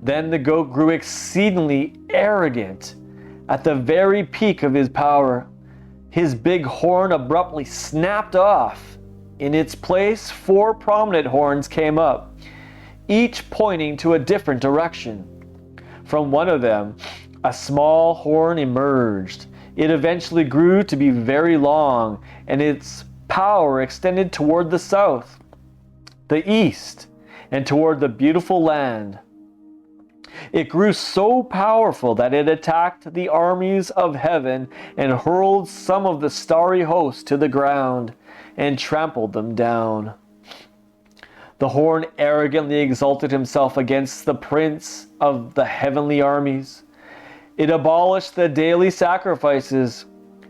Then the goat grew exceedingly arrogant at the very peak of his power. His big horn abruptly snapped off. In its place, 4 prominent horns came up, each pointing to a different direction. From one of them, a small horn emerged. It eventually grew to be very long, and its power extended toward the south, the east, and toward the beautiful land. It grew so powerful that it attacked the armies of heaven and hurled some of the starry host to the ground and trampled them down. The horn arrogantly exalted himself against the prince of the heavenly armies. It abolished the daily sacrifices,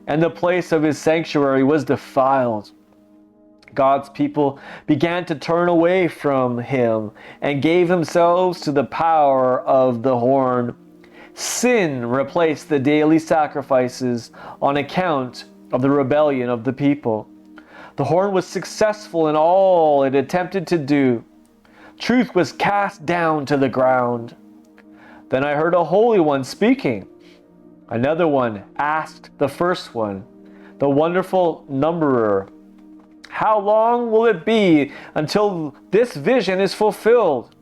and the place of his sanctuary was defiled. God's people began to turn away from him and gave themselves to the power of the horn. Sin replaced the daily sacrifices on account of the rebellion of the people. The horn was successful in all it attempted to do. Truth was cast down to the ground. Then I heard a holy one speaking. Another one asked the first one, the wonderful numberer, how long will it be until this vision is fulfilled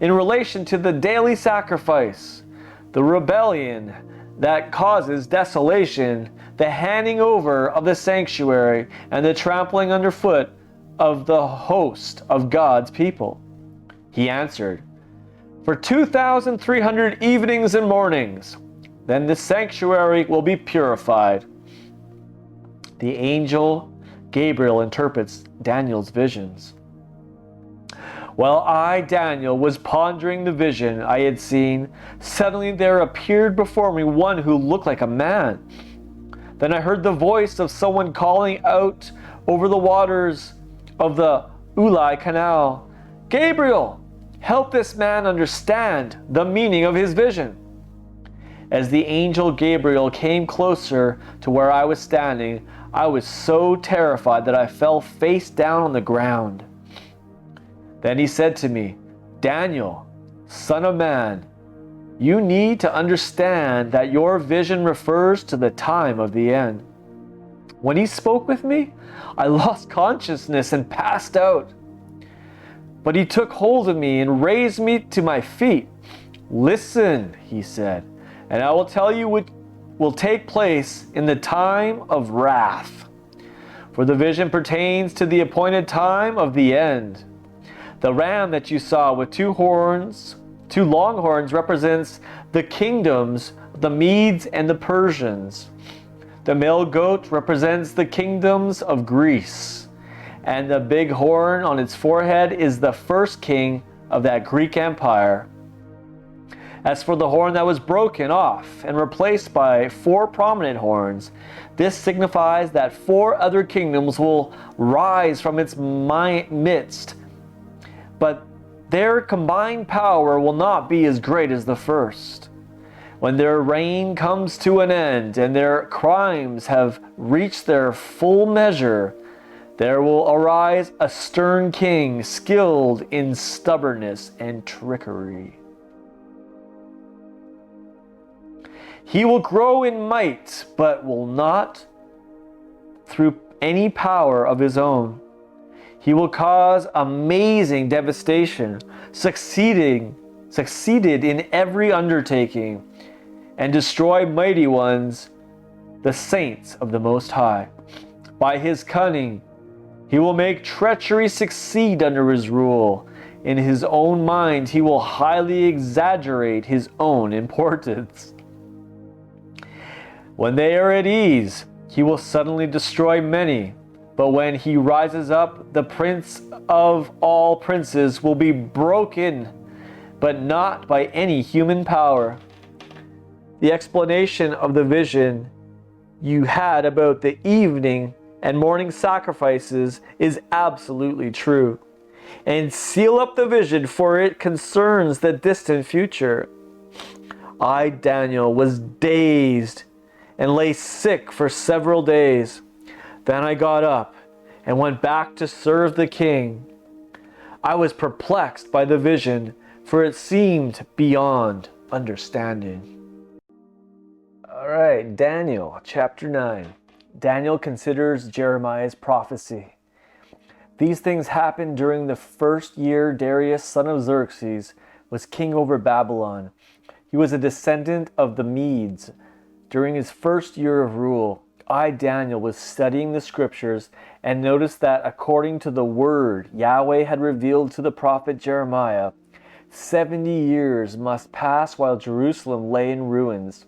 in relation to the daily sacrifice, the rebellion that causes desolation, the handing over of the sanctuary, and the trampling underfoot of the host of God's people? He answered, for 2,300 evenings and mornings, then the sanctuary will be purified. The angel Gabriel interprets Daniel's visions. While I, Daniel, was pondering the vision I had seen, suddenly there appeared before me one who looked like a man. Then I heard the voice of someone calling out over the waters of the Ulai Canal, Gabriel, help this man understand the meaning of his vision. As the angel Gabriel came closer to where I was standing, I was so terrified that I fell face down on the ground. Then he said to me, Daniel, son of man, you need to understand that your vision refers to the time of the end. When he spoke with me, I lost consciousness and passed out. But he took hold of me and raised me to my feet. Listen, he said, and I will tell you what will take place in the time of wrath. For the vision pertains to the appointed time of the end. The ram that you saw with two long horns, represents the kingdoms of the Medes and the Persians. The male goat represents the kingdoms of Greece. And the big horn on its forehead is the first king of that Greek empire. As for the horn that was broken off and replaced by 4 prominent horns, this signifies that 4 other kingdoms will rise from its midst, but their combined power will not be as great as the first. When their reign comes to an end and their crimes have reached their full measure, there will arise a stern king skilled in stubbornness and trickery. He will grow in might, but will not through any power of his own. He will cause amazing devastation, succeeded in every undertaking, and destroy mighty ones, the saints of the Most High. By his cunning, he will make treachery succeed under his rule. In his own mind, he will highly exaggerate his own importance. When they are at ease, he will suddenly destroy many. But when he rises up, the prince of all princes will be broken, but not by any human power. The explanation of the vision you had about the evening and morning sacrifices is absolutely true. And seal up the vision, for it concerns the distant future. I, Daniel, was dazed and lay sick for several days. Then I got up and went back to serve the king. I was perplexed by the vision, for it seemed beyond understanding. All right, Daniel, chapter 9. Daniel considers Jeremiah's prophecy. These things happened during the first year Darius, son of Xerxes, was king over Babylon. He was a descendant of the Medes. During his first year of rule, I, Daniel, was studying the scriptures and noticed that according to the word Yahweh had revealed to the prophet Jeremiah, 70 years must pass while Jerusalem lay in ruins.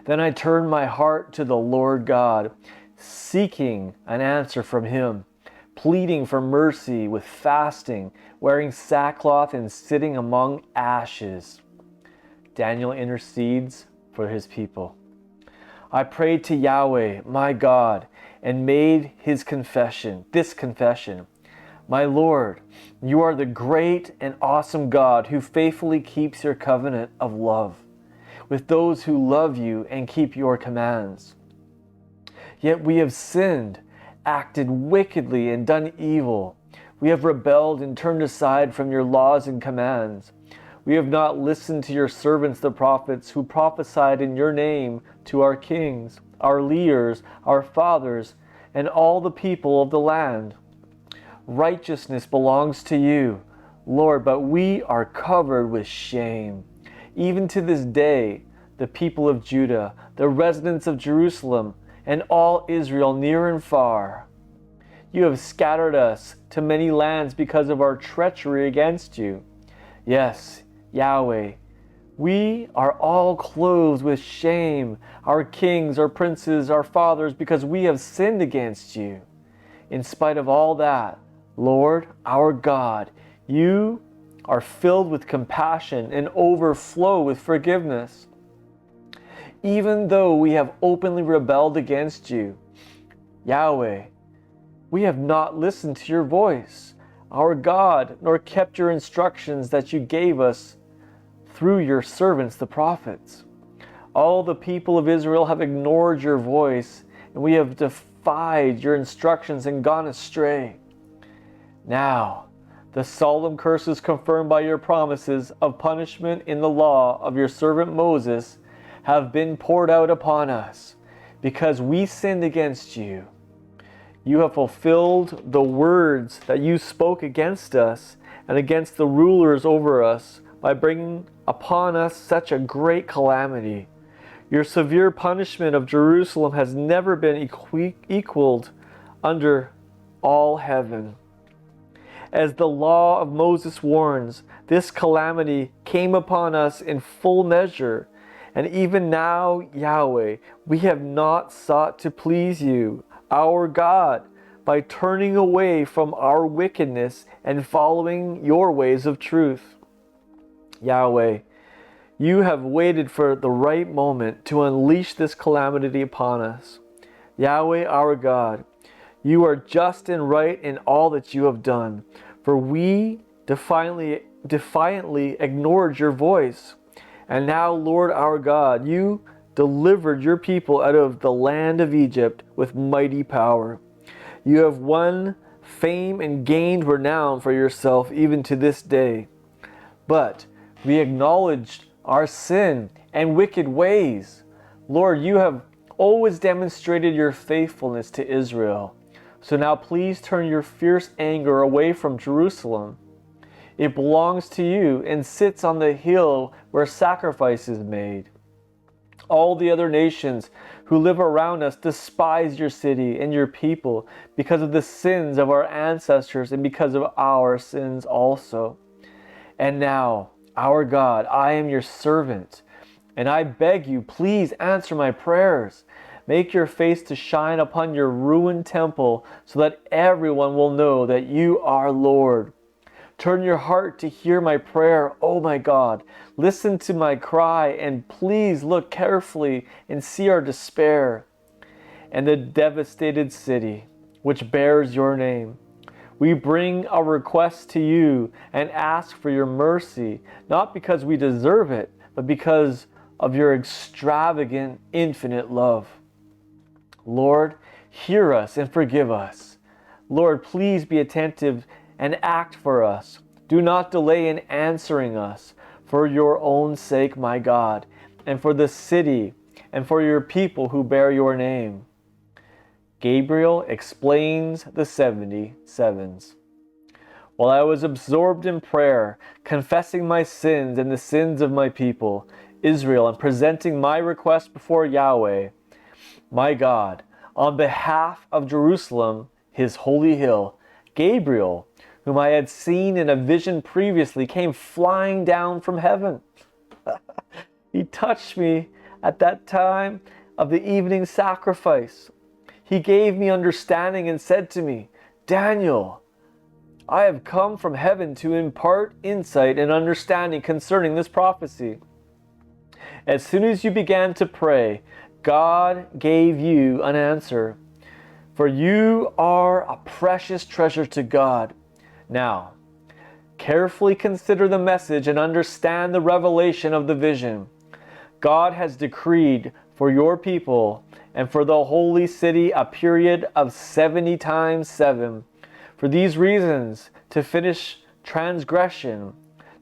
Then I turned my heart to the Lord God, seeking an answer from him, pleading for mercy with fasting, wearing sackcloth and sitting among ashes. Daniel intercedes for his people. I prayed to Yahweh, my God, and made this confession. My Lord, you are the great and awesome God who faithfully keeps your covenant of love. with those who love you and keep your commands. Yet we have sinned, acted wickedly, and done evil. We have rebelled and turned aside from your laws and commands. We have not listened to your servants, the prophets, who prophesied in your name to our kings, our leaders, our fathers, and all the people of the land. Righteousness belongs to you, Lord, but we are covered with shame. Even to this day, the people of Judah, the residents of Jerusalem, and all Israel near and far, you have scattered us to many lands because of our treachery against you. Yes, Yahweh, we are all clothed with shame, our kings, our princes, our fathers, because we have sinned against you. In spite of all that, Lord, our God, you are filled with compassion and overflow with forgiveness. Even though we have openly rebelled against you, Yahweh, we have not listened to your voice, our God, nor kept your instructions that you gave us through your servants, the prophets. All the people of Israel have ignored your voice, and we have defied your instructions and gone astray. Now, the solemn curses confirmed by your promises of punishment in the law of your servant Moses have been poured out upon us, because we sinned against you. You have fulfilled the words that you spoke against us and against the rulers over us by bringing upon us such a great calamity. Your severe punishment of Jerusalem has never been equaled under all heaven. As the law of Moses warns, this calamity came upon us in full measure. And even now, Yahweh, we have not sought to please you, our God, by turning away from our wickedness and following your ways of truth. Yahweh, you have waited for the right moment to unleash this calamity upon us. Yahweh, our God, you are just and right in all that you have done, for we defiantly ignored your voice. And now, Lord our God, you delivered your people out of the land of Egypt with mighty power. You have won fame and gained renown for yourself even to this day. But we acknowledged our sin and wicked ways. Lord, you have always demonstrated your faithfulness to Israel. So now please turn your fierce anger away from Jerusalem. It belongs to you and sits on the hill where sacrifice is made. All the other nations who live around us despise your city and your people because of the sins of our ancestors and because of our sins also. And now, our God, I am your servant, and I beg you, please answer my prayers. Make your face to shine upon your ruined temple so that everyone will know that you are Lord. Turn your heart to hear my prayer, oh my God. Listen to my cry, and please look carefully and see our despair and the devastated city which bears your name. We bring our request to you and ask for your mercy, not because we deserve it, but because of your extravagant, infinite love. Lord, hear us and forgive us. Lord, please be attentive and act for us. Do not delay in answering us for your own sake, my God, and for the city and for your people who bear your name. Gabriel explains the 77s. While I was absorbed in prayer, confessing my sins and the sins of my people, Israel, and presenting my request before Yahweh, my God, on behalf of Jerusalem, his holy hill, Gabriel, whom I had seen in a vision previously, came flying down from heaven. He touched me at that time of the evening sacrifice. He gave me understanding and said to me, Daniel, I have come from heaven to impart insight and understanding concerning this prophecy. As soon as you began to pray, God gave you an answer, for you are a precious treasure to God. Now, carefully consider the message and understand the revelation of the vision. God has decreed for your people and for the holy city a period of 70 times 7. For these reasons, to finish transgression,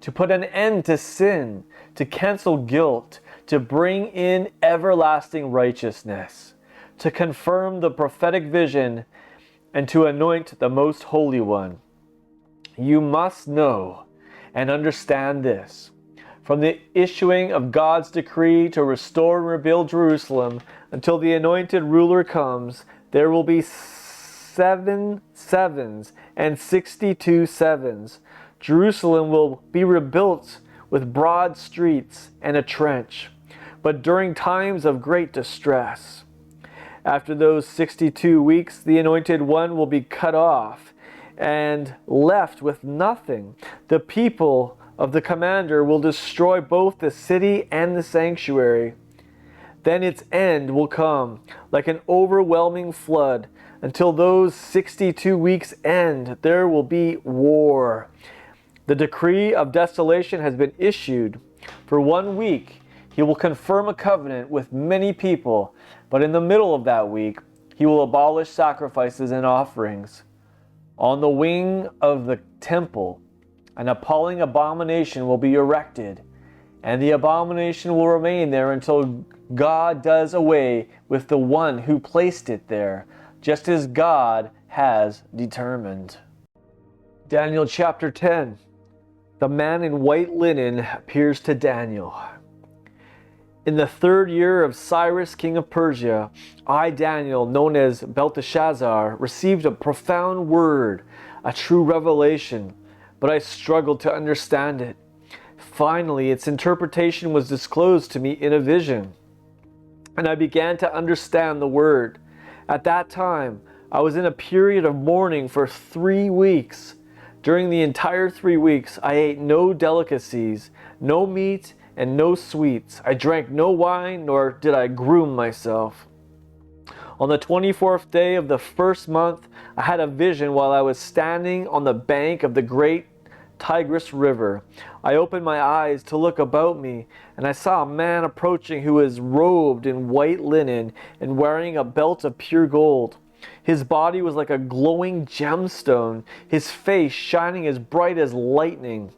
to put an end to sin, to cancel guilt, to bring in everlasting righteousness, to confirm the prophetic vision, and to anoint the most holy one. You must know and understand this. From the issuing of God's decree to restore and rebuild Jerusalem until the anointed ruler comes, there will be 7 sevens and 62 sevens. Jerusalem will be rebuilt with broad streets and a trench, but during times of great distress. After those 62 weeks, the anointed one will be cut off and left with nothing. The people of the commander will destroy both the city and the sanctuary. Then its end will come like an overwhelming flood. Until those 62 weeks end, there will be war. The decree of desolation has been issued. For 1 week, he will confirm a covenant with many people, but in the middle of that week, he will abolish sacrifices and offerings. On the wing of the temple, an appalling abomination will be erected, and the abomination will remain there until God does away with the one who placed it there, just as God has determined. Daniel chapter 10. The man in white linen appears to Daniel. In the 3rd year of Cyrus, king of Persia, I, Daniel, known as Belteshazzar, received a profound word, a true revelation, but I struggled to understand it. Finally, its interpretation was disclosed to me in a vision, and I began to understand the word. At that time, I was in a period of mourning for 3 weeks. During the entire 3 weeks, I ate no delicacies, no meat, and no sweets. I drank no wine, nor did I groom myself. On the 24th day of the 1st month, I had a vision while I was standing on the bank of the great Tigris River. I opened my eyes to look about me, and I saw a man approaching who was robed in white linen and wearing a belt of pure gold. His body was like a glowing gemstone, his face shining as bright as lightning.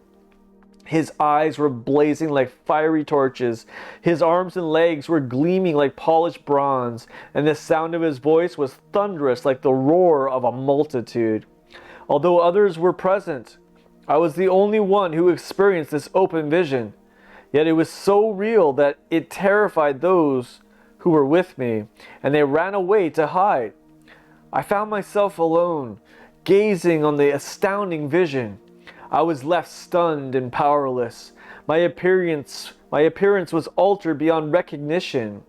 His eyes were blazing like fiery torches. His arms and legs were gleaming like polished bronze, and the sound of his voice was thunderous like the roar of a multitude. Although others were present, I was the only one who experienced this open vision. Yet it was so real that it terrified those who were with me, and they ran away to hide. I found myself alone, gazing on the astounding vision. I was left stunned and powerless. My appearance was altered beyond recognition,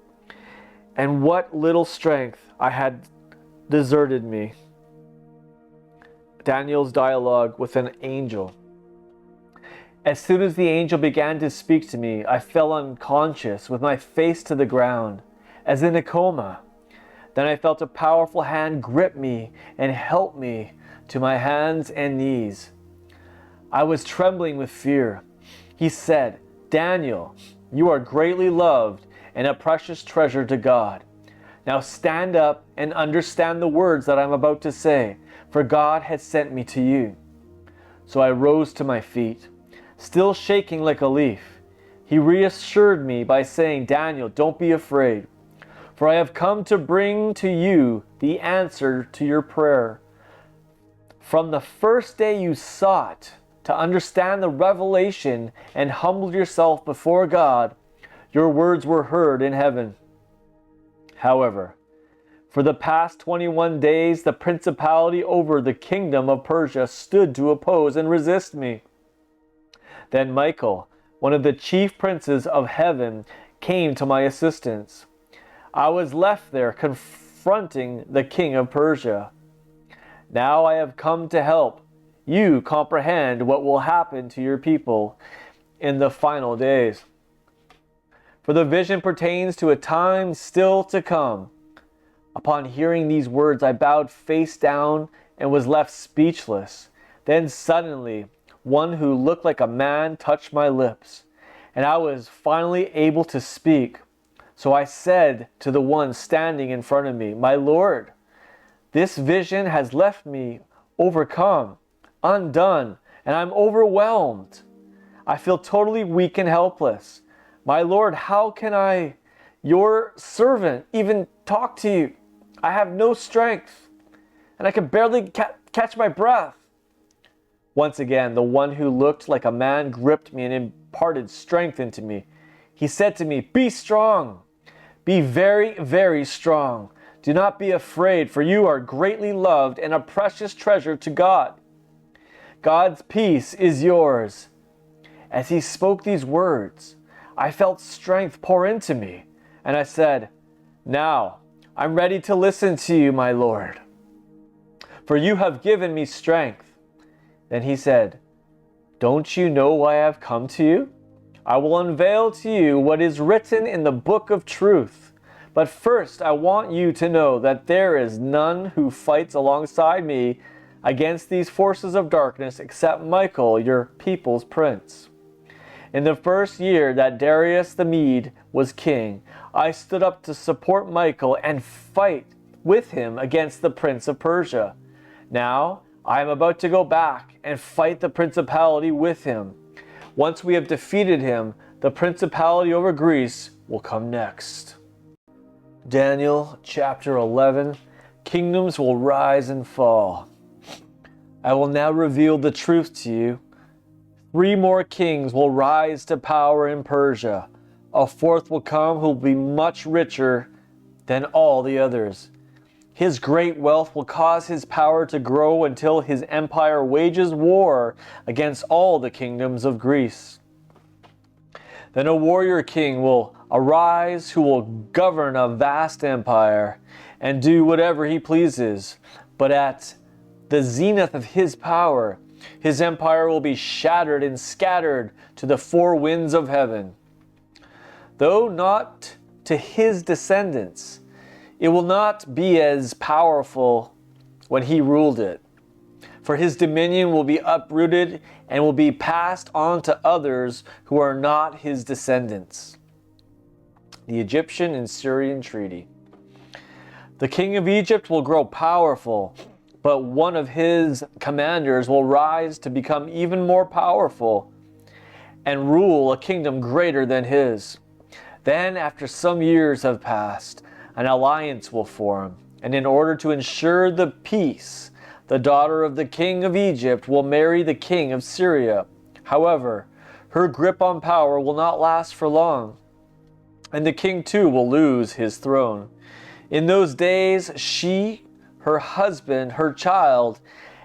and what little strength I had deserted me. Daniel's dialogue with an angel. As soon as the angel began to speak to me, I fell unconscious with my face to the ground, as in a coma. Then I felt a powerful hand grip me and help me to my hands and knees. I was trembling with fear. He said, "Daniel, you are greatly loved and a precious treasure to God. Now stand up and understand the words that I'm about to say, for God has sent me to you." So I rose to my feet, still shaking like a leaf. He reassured me by saying, "Daniel, don't be afraid, for I have come to bring to you the answer to your prayer. From the first day you sought to understand the revelation and humbled yourself before God, your words were heard in heaven. However, for the past 21 days, the principality over the kingdom of Persia stood to oppose and resist me. Then Michael, one of the chief princes of heaven, came to my assistance. I was left there confronting the king of Persia. Now I have come to help you comprehend what will happen to your people in the final days. For the vision pertains to a time still to come." Upon hearing these words, I bowed face down and was left speechless. Then suddenly, one who looked like a man touched my lips, and I was finally able to speak. So I said to the one standing in front of me, "My Lord, this vision has left me overcome, undone, and I'm overwhelmed. I feel totally weak and helpless. My Lord, how can I, your servant, even talk to you? I have no strength, and I can barely catch my breath." Once again, the one who looked like a man gripped me and imparted strength into me. He said to me, "Be strong. Be very, very strong. Do not be afraid, for you are greatly loved and a precious treasure to God. God's peace is yours." As he spoke these words, I felt strength pour into me, and I said, "Now I'm ready to listen to you, my Lord, for you have given me strength." Then he said, "Don't you know why I have come to you? I will unveil to you what is written in the book of truth. But first I want you to know that there is none who fights alongside me against these forces of darkness except Michael, your people's prince. In the first year that Darius the Mede was king, I stood up to support Michael and fight with him against the prince of Persia. Now I am about to go back and fight the principality with him. Once we have defeated him, the principality over Greece will come next." Daniel chapter 11, Kingdoms will rise and fall. I will now reveal the truth to you. 3 more kings will rise to power in Persia. A 4th will come who will be much richer than all the others. His great wealth will cause his power to grow until his empire wages war against all the kingdoms of Greece. Then a warrior king will arise who will govern a vast empire and do whatever he pleases. But at the zenith of his power, his empire will be shattered and scattered to the 4 winds of heaven. Though not to his descendants, it will not be as powerful when he ruled it, for his dominion will be uprooted and will be passed on to others who are not his descendants. The Egyptian and Syrian Treaty. The king of Egypt will grow powerful, but one of his commanders will rise to become even more powerful and rule a kingdom greater than his. Then, after some years have passed, an alliance will form, and in order to ensure the peace, the daughter of the king of Egypt will marry the king of Syria. However, her grip on power will not last for long, and the king too will lose his throne. In those days, she, her husband, her child,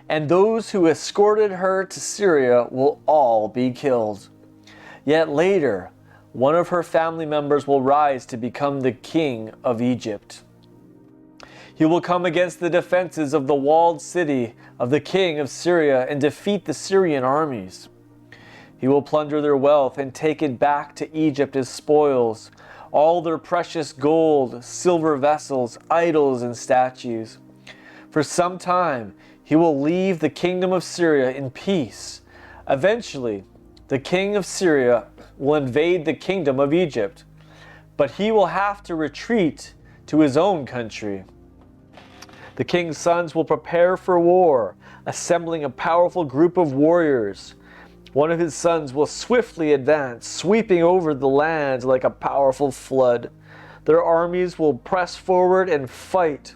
and those who escorted her to Syria will all be killed. Yet later, one of her family members will rise to become the king of Egypt. He will come against the defenses of the walled city of the king of Syria and defeat the Syrian armies. He will plunder their wealth and take it back to Egypt as spoils, all their precious gold, silver vessels, idols, and statues. For some time, he will leave the kingdom of Syria in peace. Eventually, the king of Syria will invade the kingdom of Egypt, but he will have to retreat to his own country. The king's sons will prepare for war, assembling a powerful group of warriors. One of his sons will swiftly advance, sweeping over the land like a powerful flood. Their armies will press forward and fight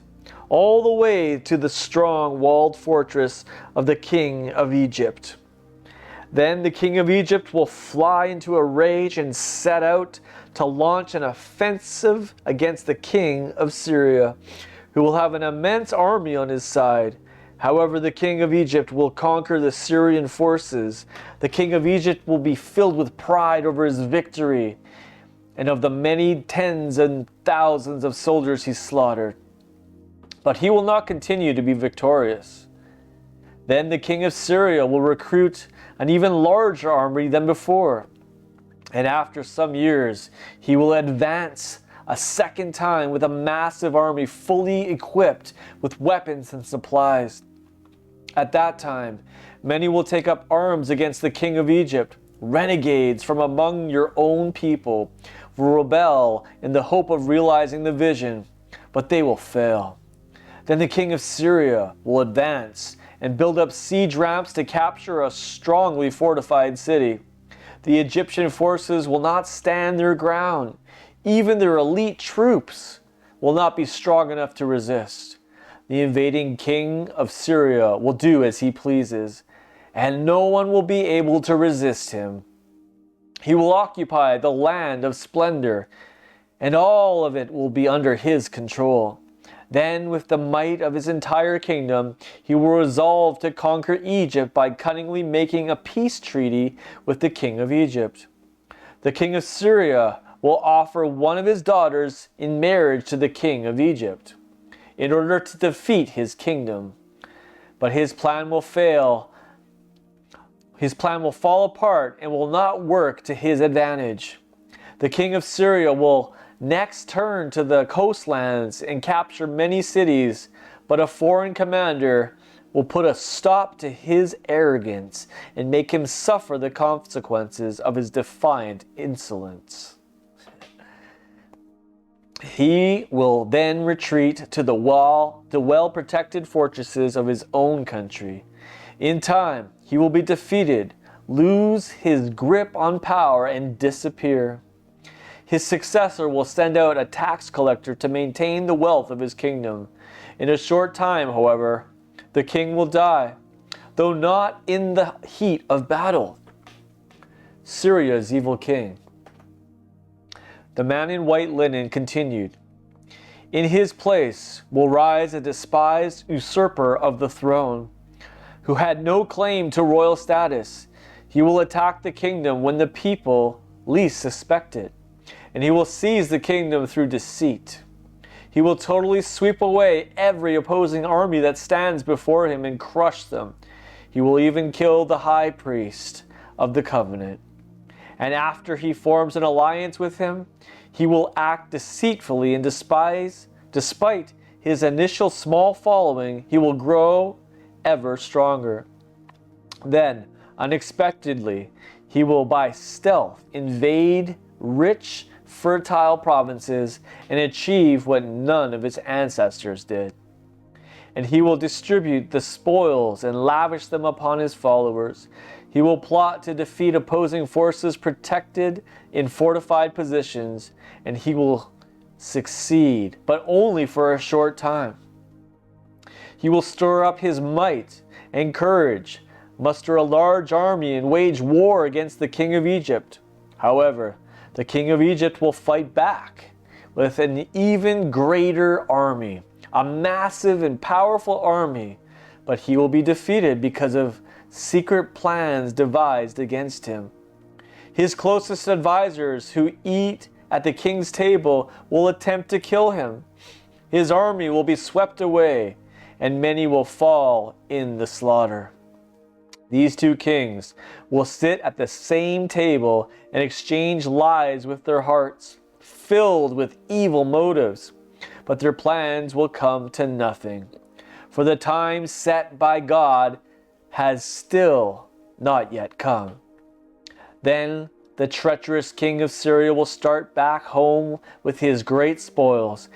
all the way to the strong walled fortress of the king of Egypt. Then the king of Egypt will fly into a rage and set out to launch an offensive against the king of Syria, who will have an immense army on his side. However, the king of Egypt will conquer the Syrian forces. The king of Egypt will be filled with pride over his victory and of the many tens and thousands of soldiers he slaughtered. But he will not continue to be victorious. Then the king of Syria will recruit an even larger army than before. And after some years, he will advance a second time with a massive army fully equipped with weapons and supplies. At that time, many will take up arms against the king of Egypt, renegades from among your own people will rebel in the hope of realizing the vision, but they will fail. Then the king of Syria will advance and build up siege ramps to capture a strongly fortified city. The Egyptian forces will not stand their ground. Even their elite troops will not be strong enough to resist. The invading king of Syria will do as he pleases, and no one will be able to resist him. He will occupy the land of splendor, and all of it will be under his control. Then, with the might of his entire kingdom, he will resolve to conquer Egypt by cunningly making a peace treaty with the king of Egypt. The king of Syria will offer one of his daughters in marriage to the king of Egypt, in order to defeat his kingdom. But his plan will fail. His plan will fall apart and will not work to his advantage. The king of Syria will next turn to the coastlands and capture many cities, but a foreign commander will put a stop to his arrogance and make him suffer the consequences of his defiant insolence. He will then retreat to the well-protected fortresses of his own country. In time, he will be defeated, lose his grip on power, and disappear. His successor will send out a tax collector to maintain the wealth of his kingdom. In a short time, however, the king will die, though not in the heat of battle. Syria's evil king. The man in white linen continued, "In his place will rise a despised usurper of the throne, who had no claim to royal status. He will attack the kingdom when the people least suspect it, and he will seize the kingdom through deceit. He will totally sweep away every opposing army that stands before him and crush them. He will even kill the high priest of the covenant. And after he forms an alliance with him, he will act deceitfully, and despite his initial small following, he will grow ever stronger. Then, unexpectedly, he will by stealth invade rich, fertile provinces and achieve what none of his ancestors did. And he will distribute the spoils and lavish them upon his followers. He will plot to defeat opposing forces protected in fortified positions, and he will succeed, but only for a short time. He will stir up his might and courage, muster a large army, and wage war against the king of Egypt. However, the king of Egypt will fight back with an even greater army, a massive and powerful army, but he will be defeated because of secret plans devised against him. His closest advisors who eat at the king's table will attempt to kill him. His army will be swept away, and many will fall in the slaughter. These two kings will sit at the same table and exchange lies with their hearts, filled with evil motives, but their plans will come to nothing, for the time set by God has still not yet come. Then the treacherous king of Syria will start back home with his great spoils.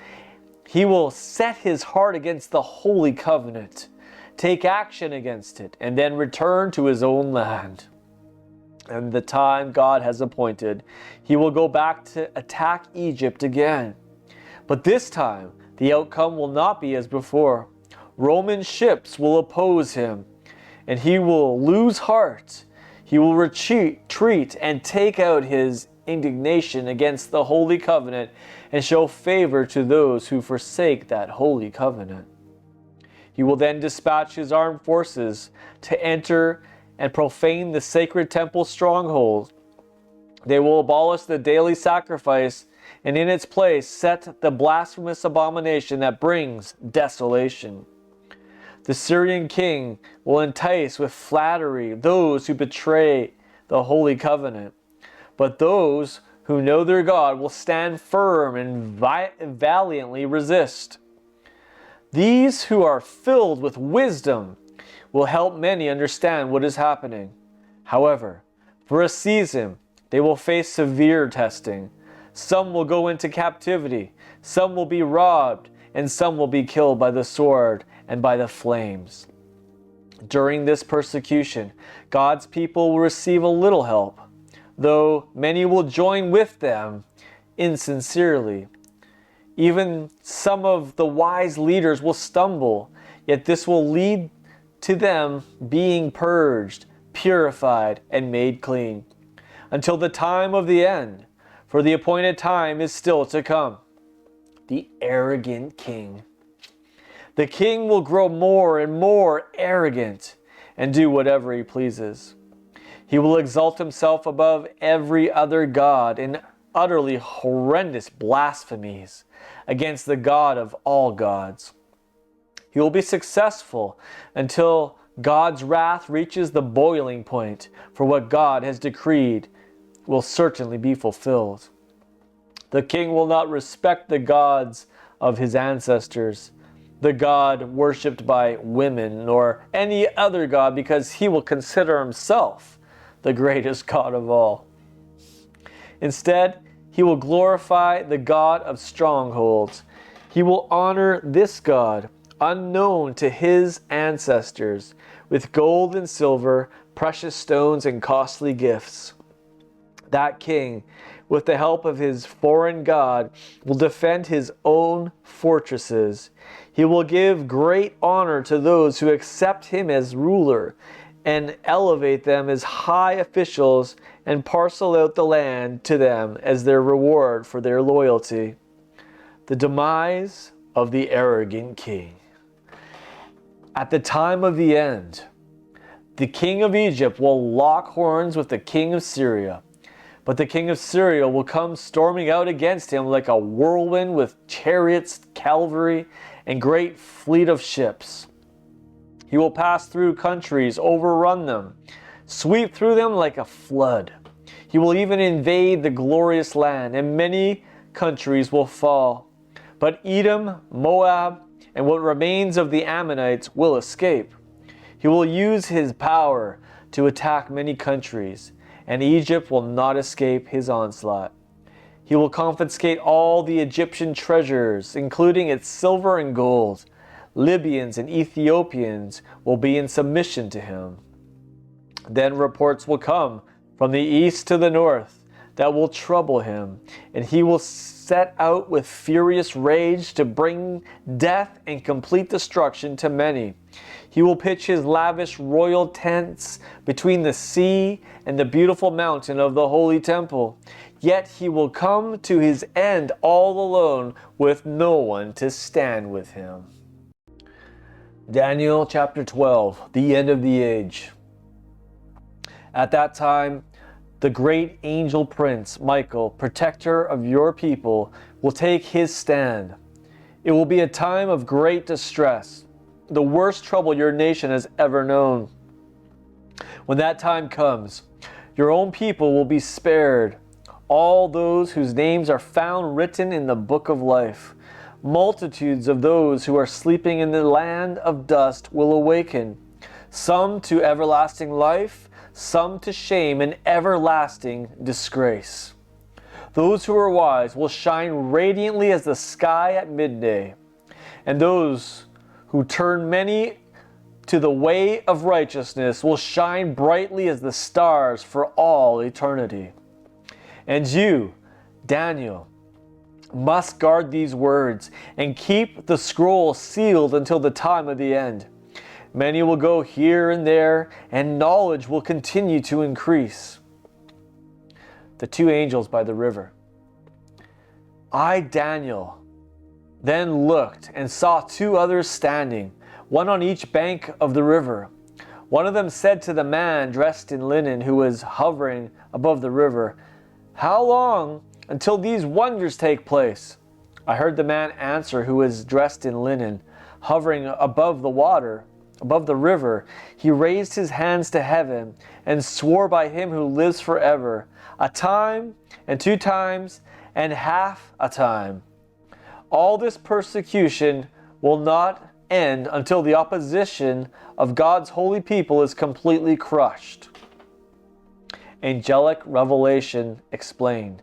He will set his heart against the Holy Covenant, take action against it, and then return to his own land. And the time God has appointed, he will go back to attack Egypt again. But this time, the outcome will not be as before. Roman ships will oppose him, and he will lose heart. He will retreat and take out his indignation against the Holy Covenant and show favor to those who forsake that Holy Covenant. He will then dispatch his armed forces to enter and profane the sacred temple stronghold. They will abolish the daily sacrifice and in its place set the blasphemous abomination that brings desolation. The Syrian king will entice with flattery those who betray the Holy Covenant, but those who know their God will stand firm and valiantly resist. These who are filled with wisdom will help many understand what is happening. However, For a season, they will face severe testing. Some will go into captivity, some will be robbed, and some will be killed by the sword and by the flames. During this persecution, God's people will receive a little help, though many will join with them insincerely. Even some of the wise leaders will stumble, yet this will lead to them being purged, purified, and made clean, until the time of the end, for the appointed time is still to come. The arrogant king. The king will grow more and more arrogant and do whatever he pleases. He will exalt himself above every other god in utterly horrendous blasphemies against the God of all gods. He will be successful until God's wrath reaches the boiling point, for what God has decreed will certainly be fulfilled. The king will not respect the gods of his ancestors, the God worshipped by women, nor any other god, because he will consider himself the greatest God of all. Instead, he will glorify the God of strongholds. He will honor this God, unknown to his ancestors, with gold and silver, precious stones, and costly gifts. That king, with the help of his foreign god, will defend his own fortresses. He will give great honor to those who accept him as ruler and elevate them as high officials and parcel out the land to them as their reward for their loyalty. The demise of the arrogant king. At the time of the end, the king of Egypt will lock horns with the king of Syria. But the king of Syria will come storming out against him like a whirlwind with chariots, cavalry, and great fleet of ships. He will pass through countries, overrun them, sweep through them like a flood. He will even invade the glorious land, and many countries will fall. But Edom, Moab, and what remains of the Ammonites will escape. He will use his power to attack many countries, and Egypt will not escape his onslaught. He will confiscate all the Egyptian treasures, including its silver and gold. Libyans and Ethiopians will be in submission to him. Then reports will come from the east to the north that will trouble him, and he will set out with furious rage to bring death and complete destruction to many. He will pitch his lavish royal tents between the sea and the beautiful mountain of the holy temple. Yet he will come to his end all alone, with no one to stand with him. Daniel chapter 12, the end of the age. At that time, the great angel prince, Michael, protector of your people, will take his stand. It will be a time of great distress, the worst trouble your nation has ever known. When that time comes, your own people will be spared, all those whose names are found written in the book of life. Multitudes of those who are sleeping in the land of dust will awaken, some to everlasting life, some to shame and everlasting disgrace. Those who are wise will shine radiantly as the sky at midday, and those who turn many to the way of righteousness will shine brightly as the stars for all eternity. And you, Daniel, must guard these words and keep the scroll sealed until the time of the end. Many will go here and there, and knowledge will continue to increase. The two angels by the river. I, Daniel, then looked and saw two others standing, one on each bank of the river. One of them said to the man dressed in linen who was hovering above the river, "How long until these wonders take place?" I heard the man answer who was dressed in linen, hovering above the water, above the river. He raised his hands to heaven and swore by him who lives forever, a time and 2 times and half a time. All this persecution will not end until the opposition of God's holy people is completely crushed. angelic revelation explained.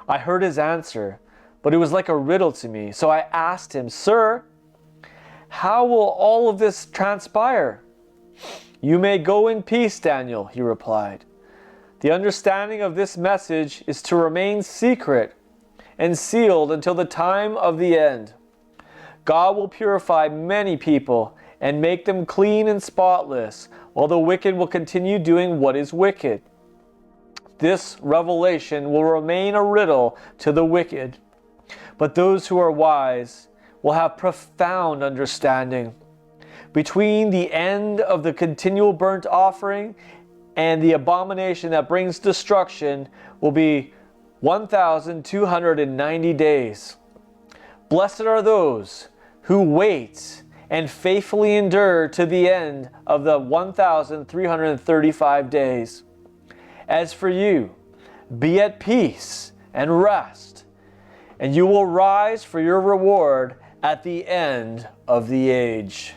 I heard his answer, but it was like a riddle to me. So I asked him, Sir, how will all of this transpire? You may go in peace, Daniel, he replied. The understanding of this message is to remain secret and sealed until the time of the end. God will purify many people and make them clean and spotless, while the wicked will continue doing what is wicked. This revelation will remain a riddle to the wicked, but those who are wise will have profound understanding. Between the end of the continual burnt offering and the abomination that brings destruction will be 1,290 days. Blessed are those who wait and faithfully endure to the end of the 1,335 days. As for you, be at peace and rest, and you will rise for your reward at the end of the age.